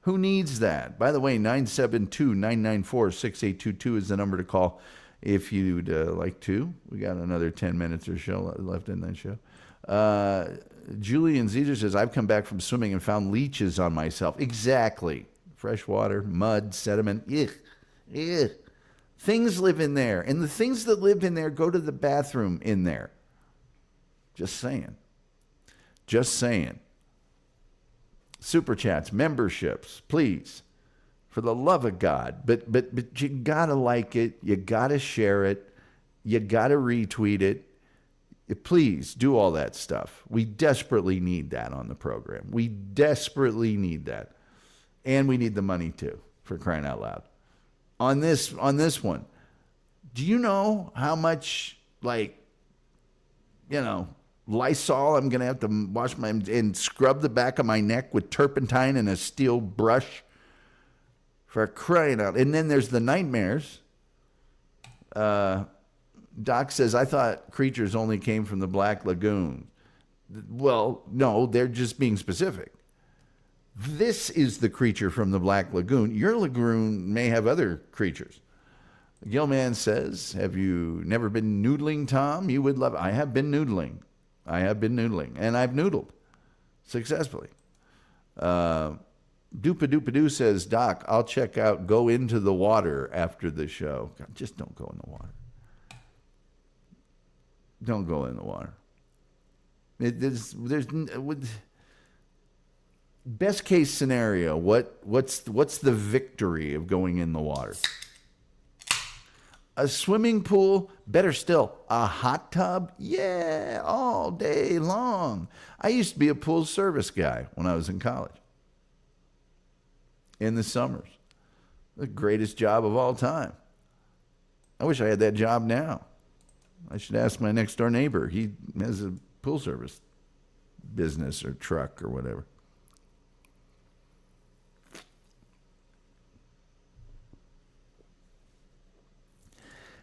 Who needs that? By the way, 972-994-6822 is the number to call if you'd like to. We got another 10 minutes or so left in that show. Julian Zezer says, I've come back from swimming and found leeches on myself. Exactly. Fresh water, mud, sediment. Ugh. Ugh. Things live in there. And the things that live in there go to the bathroom in there. Just saying. Super chats, memberships, please, for the love of God. But you gotta like it, you gotta share it, you gotta retweet it. Please do all that stuff. We desperately need that on the program. We desperately need that, and we need the money too, for crying out loud. On this one, do you know how much Lysol I'm going to have to wash and scrub the back of my neck with turpentine and a steel brush, for crying out. And then there's the nightmares. Doc says, I thought creatures only came from the Black Lagoon. Well, no, they're just being specific. This is the creature from the Black Lagoon. Your lagoon may have other creatures. Gilman says, have you never been noodling, Tom? You would love it. I have been noodling. And I've noodled successfully. Doopadoo says, Doc, I'll check out Go Into the Water after the show. God, just don't go in the water. Don't go in the water. Best case scenario, what's the victory of going in the water? A swimming pool, better still, a hot tub, yeah, all day long. I used to be a pool service guy when I was in college. In the summers. The greatest job of all time. I wish I had that job now. I should ask my next door neighbor. He has a pool service business or truck or whatever.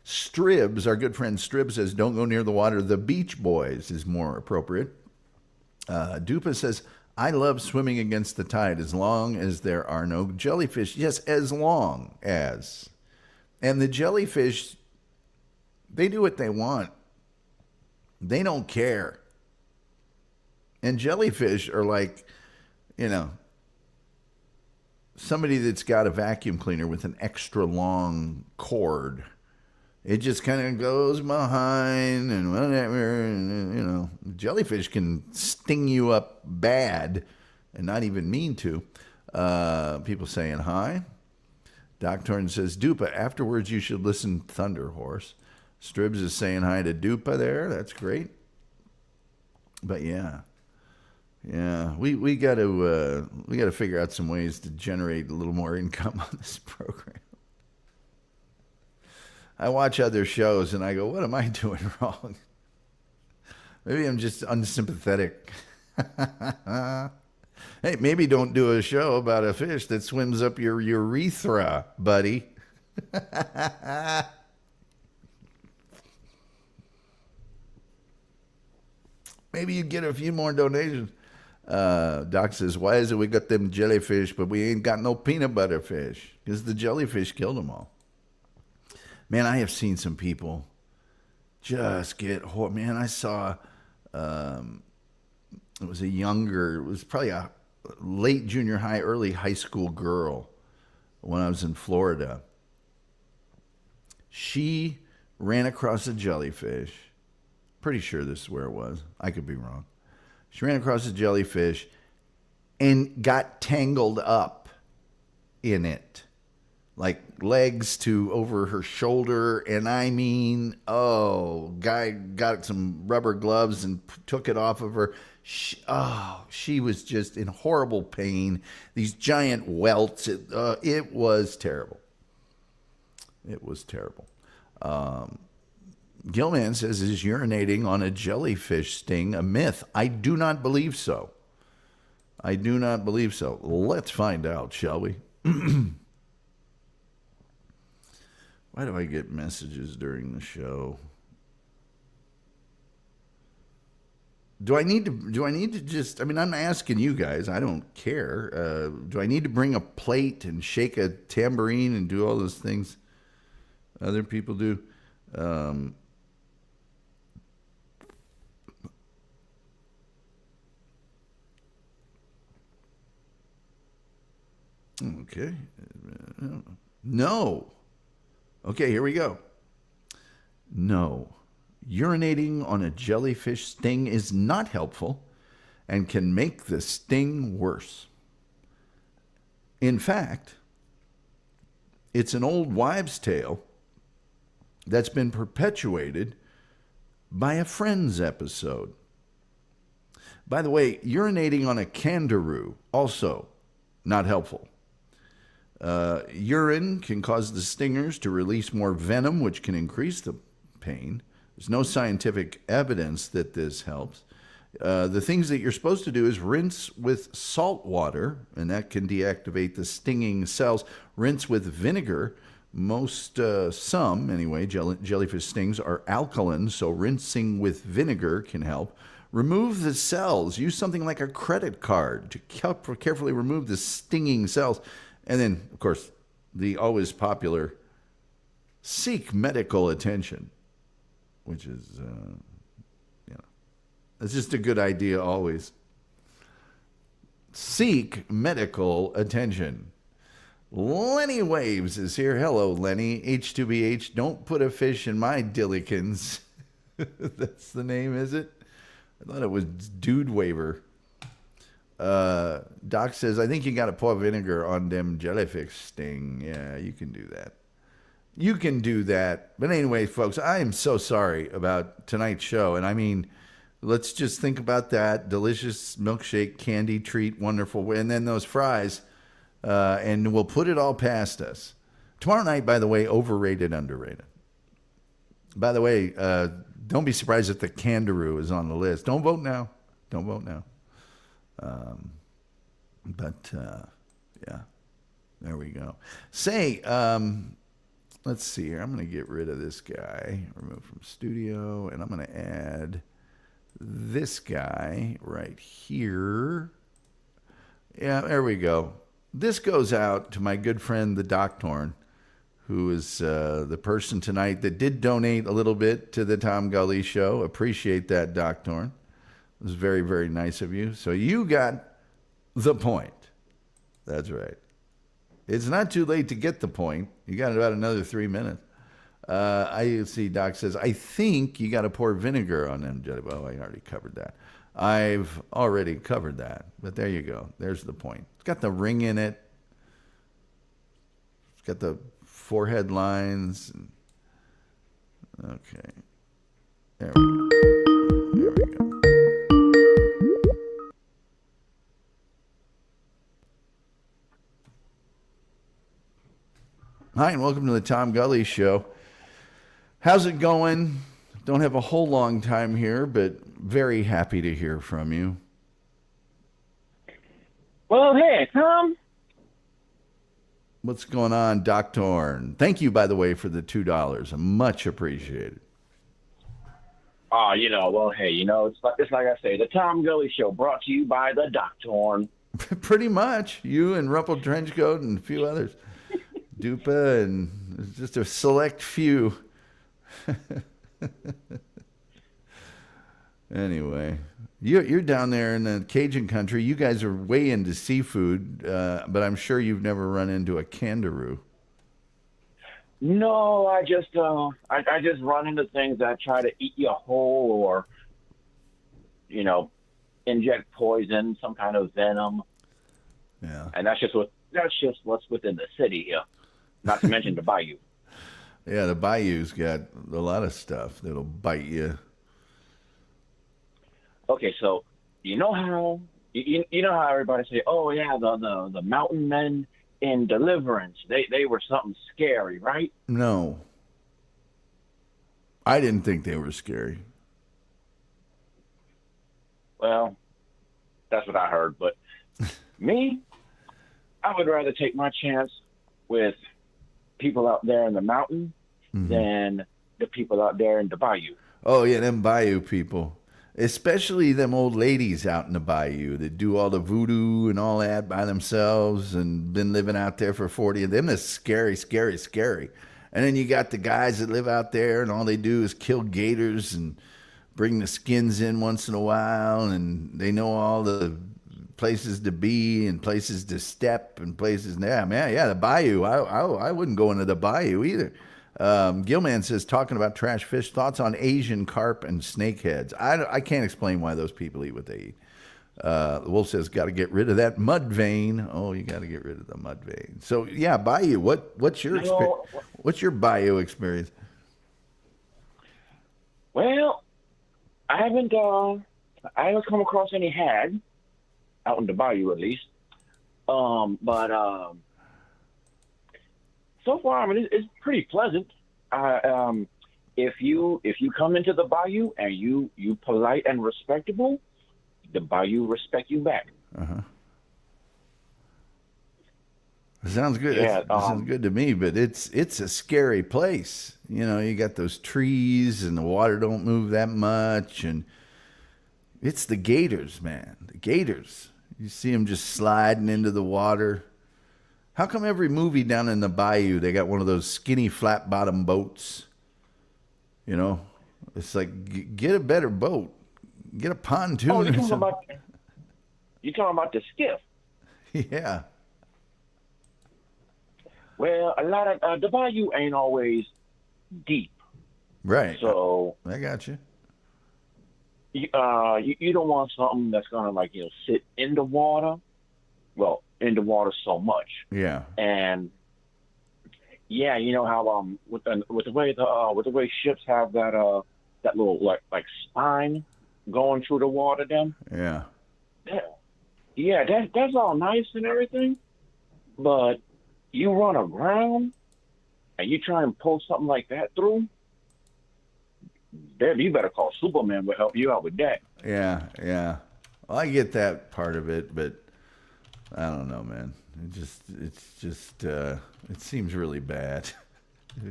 Stribs, our good friend Stribs says, don't go near the water. The Beach Boys is more appropriate. Dupa says, I love swimming against the tide as long as there are no jellyfish. Yes, as long as. And the jellyfish, they do what they want. They don't care. And jellyfish are like, somebody that's got a vacuum cleaner with an extra long cord. It just kind of goes behind and whatever. And, jellyfish can sting you up bad and not even mean to. People saying hi. Doc Torn says, Dupa, afterwards you should listen to Thunder Horse. Stribs is saying hi to Dupa there. That's great. But yeah, we got to figure out some ways to generate a little more income on this program. I watch other shows and I go, what am I doing wrong? Maybe I'm just unsympathetic. Hey, maybe don't do a show about a fish that swims up your urethra, buddy. Maybe you'd get a few more donations. Doc says, why is it we got them jellyfish, but we ain't got no peanut butter fish? Because the jellyfish killed them all. Man, I have seen some people just get man, I saw it was probably a late junior high, early high school girl when I was in Florida. She ran across a jellyfish. Pretty sure this is where it was. I could be wrong. She ran across a jellyfish and got tangled up in it. Like legs to over her shoulder. And I mean, guy got some rubber gloves and took it off of her. She was just in horrible pain. These giant welts. It was terrible. It was terrible. Gilman says, is urinating on a jellyfish sting a myth? I do not believe so. Let's find out, shall we? Why do I get messages during the show? Do I need to just, I'm asking you guys, I don't care. Do I need to bring a plate and shake a tambourine and do all those things other people do? Okay. No. Okay, here we go. No. Urinating on a jellyfish sting is not helpful and can make the sting worse. In fact, it's an old wives' tale that's been perpetuated by a Friends episode. By the way, urinating on a Candiru, also not helpful. Urine can cause the stingers to release more venom, which can increase the pain. There's no scientific evidence that this helps. The things that you're supposed to do is rinse with salt water, and that can deactivate the stinging cells. Rinse with vinegar. Some, jellyfish stings are alkaline, so rinsing with vinegar can help. Remove the cells. Use something like a credit card to carefully remove the stinging cells. And then, of course, the always popular seek medical attention, which is, it's just a good idea always. Seek medical attention. Lenny Waves is here. Hello, Lenny. H2BH. Don't put a fish in my dillikins. That's the name, is it? I thought it was Dude Waver. Doc says, I think you got to pour vinegar on them jellyfish sting. Yeah, you can do that. You can do that. But anyway, folks, I am so sorry about tonight's show. And I mean, let's just think about that. Delicious milkshake, candy treat, wonderful. And then those fries. And we'll put it all past us. Tomorrow night, by the way, overrated, underrated. By the way, don't be surprised if the Candiru is on the list. Don't vote now. Don't vote now. Yeah, there we go. Say, let's see here. I'm going to get rid of this guy. Remove from studio. And I'm going to add this guy right here. Yeah, there we go. This goes out to my good friend, the Doctorn, who is the person tonight that did donate a little bit to the Tom Gully Show. Appreciate that, Doctorn. It was very, very nice of you. So you got the point. That's right. It's not too late to get the point. You got about another 3 minutes. I see Doc says, I think you got to pour vinegar on them. Well, I already covered that. I've already covered that. But there you go. There's the point. It's got the ring in it. It's got the forehead lines. Okay. There we go. There we go. Hi, and welcome to the Tom Gully Show. How's it going? Don't have a whole long time here, but very happy to hear from you. Well, hey, Tom. What's going on, Doctor? Thank you, by the way, for the $2. Much appreciated. Oh, well, hey, it's like I say, the Tom Gully Show brought to you by the Doctorn. Pretty much. You and Rumpel Trenchcoat and a few others. Dupa and just a select few. Anyway, you're down there in the Cajun country. You guys are way into seafood, but I'm sure you've never run into a Candiru. No, I just run into things that try to eat you whole or, inject poison, some kind of venom. Yeah. And that's just what's within the city here. Not to mention the bayou. Yeah, the bayou's got a lot of stuff that'll bite you. Okay, so you know how everybody say, oh yeah, the mountain men in Deliverance, they were something scary, right? No, I didn't think they were scary. Well, that's what I heard, but me, I would rather take my chance with people out there in the mountain than the people out there in the bayou. Oh yeah, them bayou people. Especially them old ladies out in the bayou that do all the voodoo and all that by themselves and been living out there for 40. Them is scary, scary, scary. And then you got the guys that live out there and all they do is kill gators and bring the skins in once in a while. And they know all the places to be and places to step and places. Yeah, the bayou. I wouldn't go into the bayou either. Gilman says, talking about trash fish, thoughts on Asian carp and snakeheads. I can't explain why those people eat what they eat. The Wolf says, got to get rid of that mud vein. Oh, you got to get rid of the mud vein. So yeah, bayou. What's your bayou experience? Well, I haven't come across any hag out in the bayou, at least. But so far, I mean, it's pretty pleasant. If you come into the bayou and you polite and respectable, the bayou respect you back. Uh-huh. It sounds good. Yeah, It sounds good to me, but it's a scary place. You got those trees and the water don't move that much, and It's the gators, man. The gators. You see them just sliding into the water. How come every movie down in the bayou they got one of those skinny flat bottom boats? You know, it's like get a better boat, get a pontoon Oh, or something. you talking about the skiff? Yeah, Well, a lot of the bayou ain't always deep, right. so I got you. you don't want something that's gonna sit in the water. Well, in the water so much, Yeah, and yeah, you know how with the way ships have that little like spine going through the water. Then yeah. yeah, yeah, that's all nice and everything, but you run aground and you try and pull something like that through, baby, you better call Superman will help you out with that. Yeah, yeah. Well, I get that part of it, but I don't know, man. It seems really bad to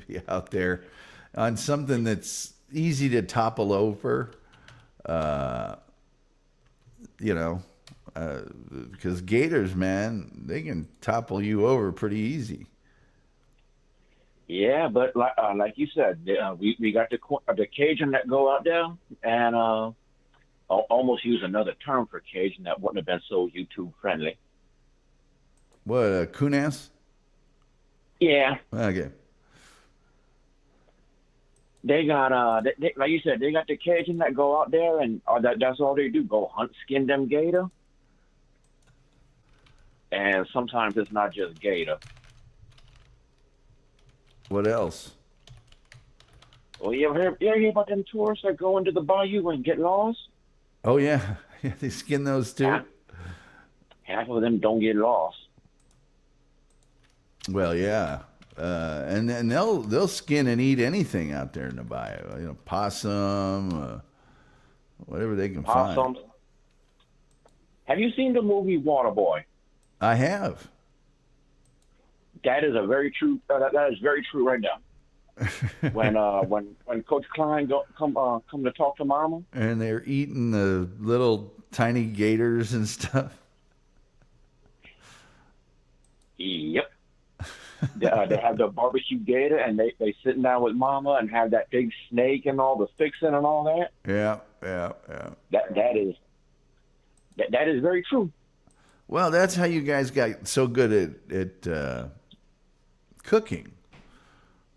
be out there on something that's easy to topple over. Uh, you know, because gators, man, they can topple you over pretty easy. Yeah, but like you said, we got the Cajun that go out there and almost use another term for Cajun that wouldn't have been so YouTube friendly. What, Kunas? Yeah, Okay. they got like you said, they got the Cajun that go out there and that's all they do, go hunt, skin them gator, and sometimes it's not just gator. What else? Well, you ever hear about them tourists that go into the bayou and get lost? Oh yeah, yeah. They skin those too. Half, half of them don't get lost. Well, yeah, and they'll skin and eat anything out there in the bayou. You know, possum, whatever they can find. Possums. Have you seen the movie Waterboy? I have. That is a very true. That is very true right now. When Coach Klein come to talk to Mama. And they're eating the little tiny gators and stuff. Yep. They have the barbecue gator, and they sitting down with Mama and have that big snake and all the fixing and all that. Yeah, yeah, yeah. That is very true. Well, that's how you guys got so good at cooking.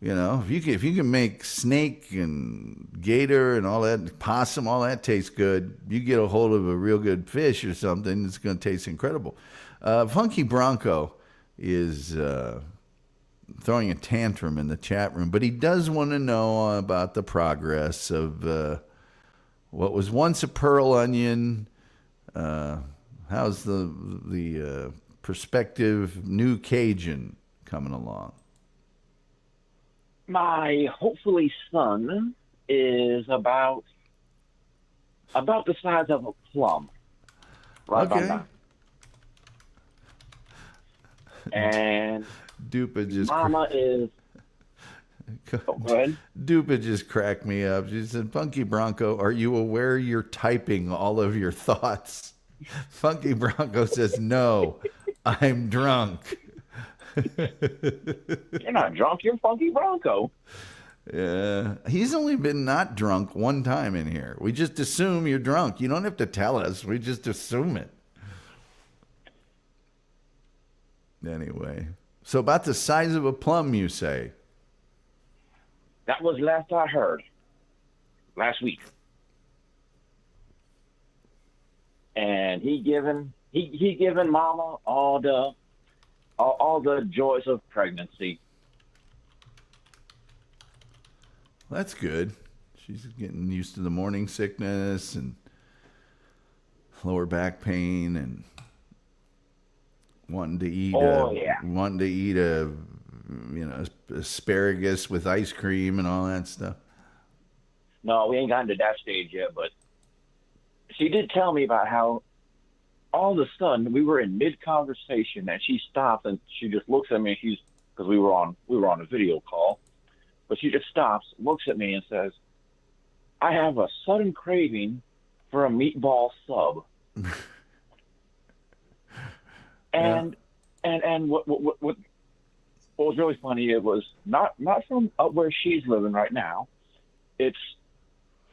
You know, if you can make snake and gator and all that, possum, all that tastes good. You get a hold of a real good fish or something, it's going to taste incredible. Funky Bronco is throwing a tantrum in the chat room, but he does want to know about the progress of what was once a pearl onion. How's the prospective new Cajun coming along? My hopefully son is about the size of a plum, right about Okay. now. And Dupa just Mama is. Oh, go ahead. Dupa just cracked me up. She said, "Funky Bronco, are you aware you're typing all of your thoughts?" Funky Bronco says, "No, I'm drunk." You're not drunk. You're Funky Bronco. Yeah, he's only been not drunk one time in here. We just assume you're drunk. You don't have to tell us. We just assume it. Anyway, so about the size of a plum, you say? That was last I heard. Last week. And he given Mama all the joys of pregnancy. That's good. She's getting used to the morning sickness and lower back pain and wanting to eat a asparagus with ice cream and all that stuff. No, we ain't gotten to that stage yet, but she did tell me about how all of a sudden we were in mid conversation and she stopped and she just looks at me and because we were on a video call, but she just stops, looks at me and says, "I have a sudden craving for a meatball sub. Yeah. And what was really funny, it was not from up where she's living right now. It's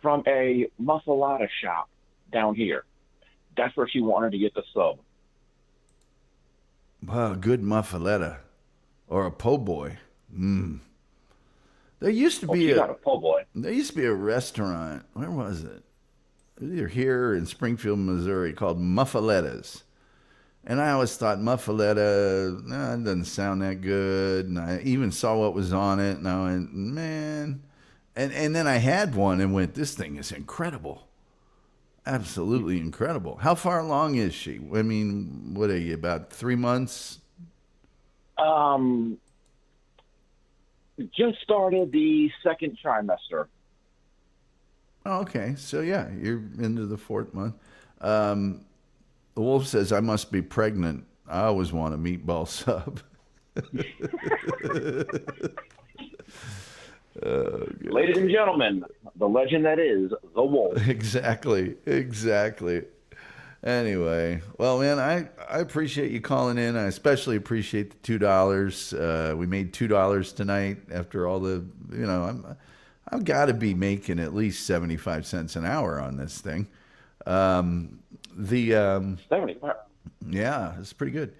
from a muffalata shop down here. That's where she wanted to get the sub. Wow, good muffaletta or a po' boy. Mm. There used to Oh, be she a got a po' boy. there used to be a restaurant. Where was it? It was either here or in Springfield, Missouri, called Muffalettas. And I always thought muffaletta, nah, it doesn't sound that good. And I even saw what was on it, and I went, man. And then I had one and went, this thing is incredible. Absolutely incredible. How far along is she? I mean, what are you, about 3 months? Um, just started the second trimester. Oh, okay. So, yeah, you're into the fourth month. Um, the wolf says, I must be pregnant. I always want a meatball sub. Ladies and gentlemen, the legend that is the wolf. Exactly. Exactly. Anyway, well, man, I appreciate you calling in. I especially appreciate the $2. We made $2 tonight after all the, I've got to be making at least 75 cents an hour on this thing. The 75. Yeah, it's pretty good.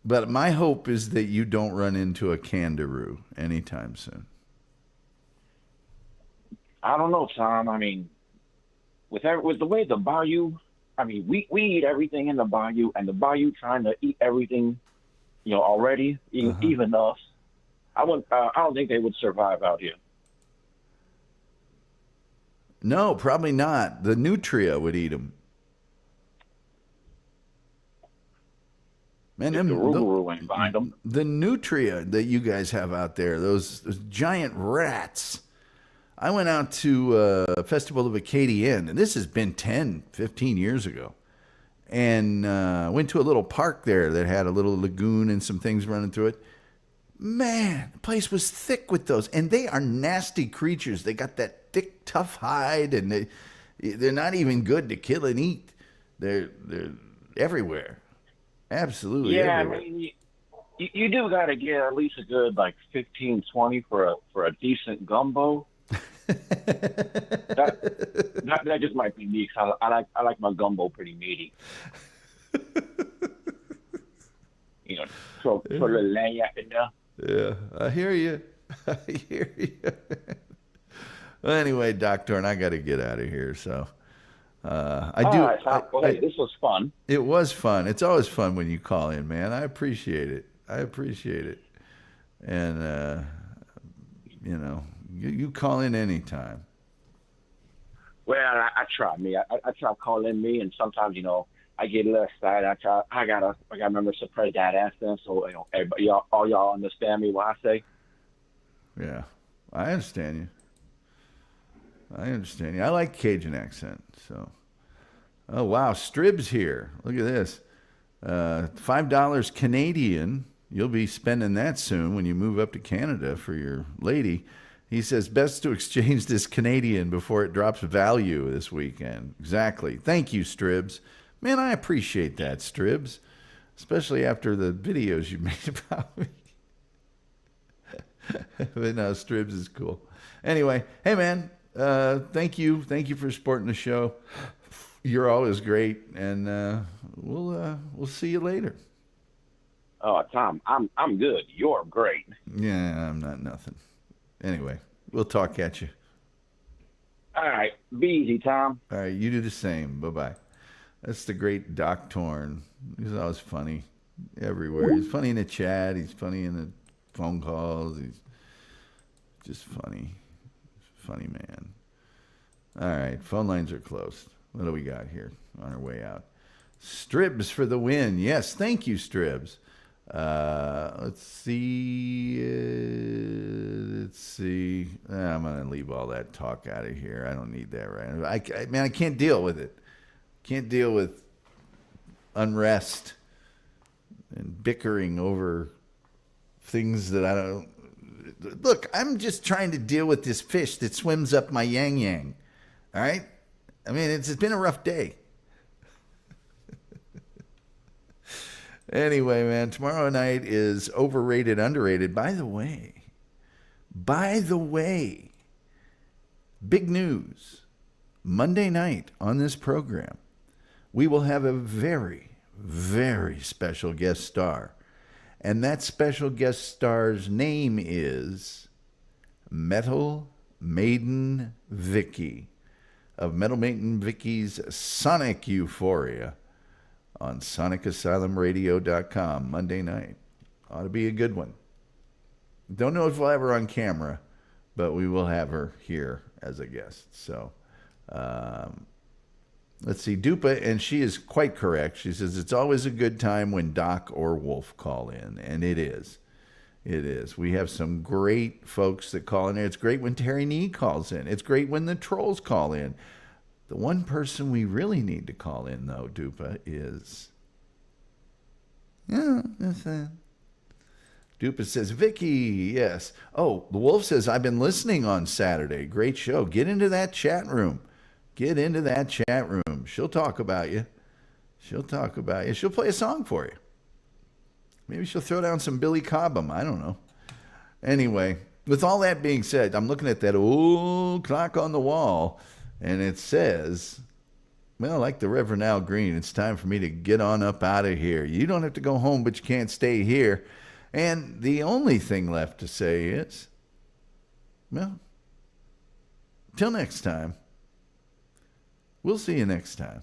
But my hope is that you don't run into a Candiru anytime soon. I don't know, Tom. I mean, with the way the bayou, I mean, we eat everything in the bayou, and the bayou trying to eat everything, already, even us. I don't think they would survive out here. No, probably not. The nutria would eat them. Man, If the Rougarou ain't behind them. the nutria that you guys have out there, those giant rats. I went out to Festival of Acadienne, and this has been 10, 15 years ago. And went to a little park there that had a little lagoon and some things running through it. Man, the place was thick with those. And they are nasty creatures. They got that thick, tough hide, and they're not even good to kill and eat. They're everywhere. Absolutely everywhere. I mean, you do got to get at least a good like 15, 20 for a decent gumbo. that just might be me. 'Cause I like my gumbo pretty meaty. Throw a little lagniappe in there. Yeah, I hear you. I hear you. Well, anyway, Doctor, and I got to get out of here. So I do. All right, Tom. Well, hey, this was fun. It was fun. It's always fun when you call in, man. I appreciate it. I appreciate it. And you call in anytime. Well, I try me. I try calling me, and sometimes I get a little excited. I gotta remember to suppress that accent, so everybody, all y'all understand me what I say. Yeah, I understand you. I like Cajun accent. So, oh wow, Strib's here. Look at this. $5 Canadian. You'll be spending that soon when you move up to Canada for your lady. He says, best to exchange this Canadian before it drops value this weekend. Exactly. Thank you, Stribs. Man, I appreciate that, Stribs. Especially after the videos you made about me. But no, Stribs is cool. Anyway, hey, man, thank you. Thank you for supporting the show. You're always great, and we'll see you later. Oh, Tom, I'm good. You're great. Yeah, I'm not nothing. Anyway, we'll talk at you. All right, be easy, Tom. All right, you do the same. Bye-bye. That's the great Doc Torn. He's always funny everywhere. He's funny in the chat. He's funny in the phone calls. He's just funny. Funny man. All right, phone lines are closed. What do we got here on our way out? Stribs for the win. Yes, thank you, Stribs. Let's see. I'm going to leave all that talk out of here. I don't need that right. Man, I can't deal with it. Can't deal with unrest and bickering over things that I don't. Look, I'm just trying to deal with this fish that swims up my yang yang. All right? I mean, it's been a rough day. Anyway, man, tomorrow night is overrated, underrated. By the way, big news. Monday night on this program, we will have a very, very special guest star. And that special guest star's name is Metal Maiden Vicky of Metal Maiden Vicky's Sonic Euphoria on SonicAsylumRadio.com Monday night. Ought to be a good one. Don't know if we'll have her on camera, but we will have her here as a guest. So, let's see, Dupa, and she is quite correct. She says, it's always a good time when Doc or Wolf call in, and it is. It is. We have some great folks that call in. It's great when Terry Nee calls in. It's great when the Trolls call in. The one person we really need to call in, though, Dupa, is... Yeah, that's it. Dupa says, Vicky, yes. Oh, the Wolf says, I've been listening on Saturday. Great show. Get into that chat room. Get into that chat room. She'll talk about you. She'll talk about you. She'll play a song for you. Maybe she'll throw down some Billy Cobham. I don't know. Anyway, with all that being said, I'm looking at that old clock on the wall, and it says, well, like the Reverend Al Green, it's time for me to get on up out of here. You don't have to go home, but you can't stay here. And the only thing left to say is, well, till next time. We'll see you next time.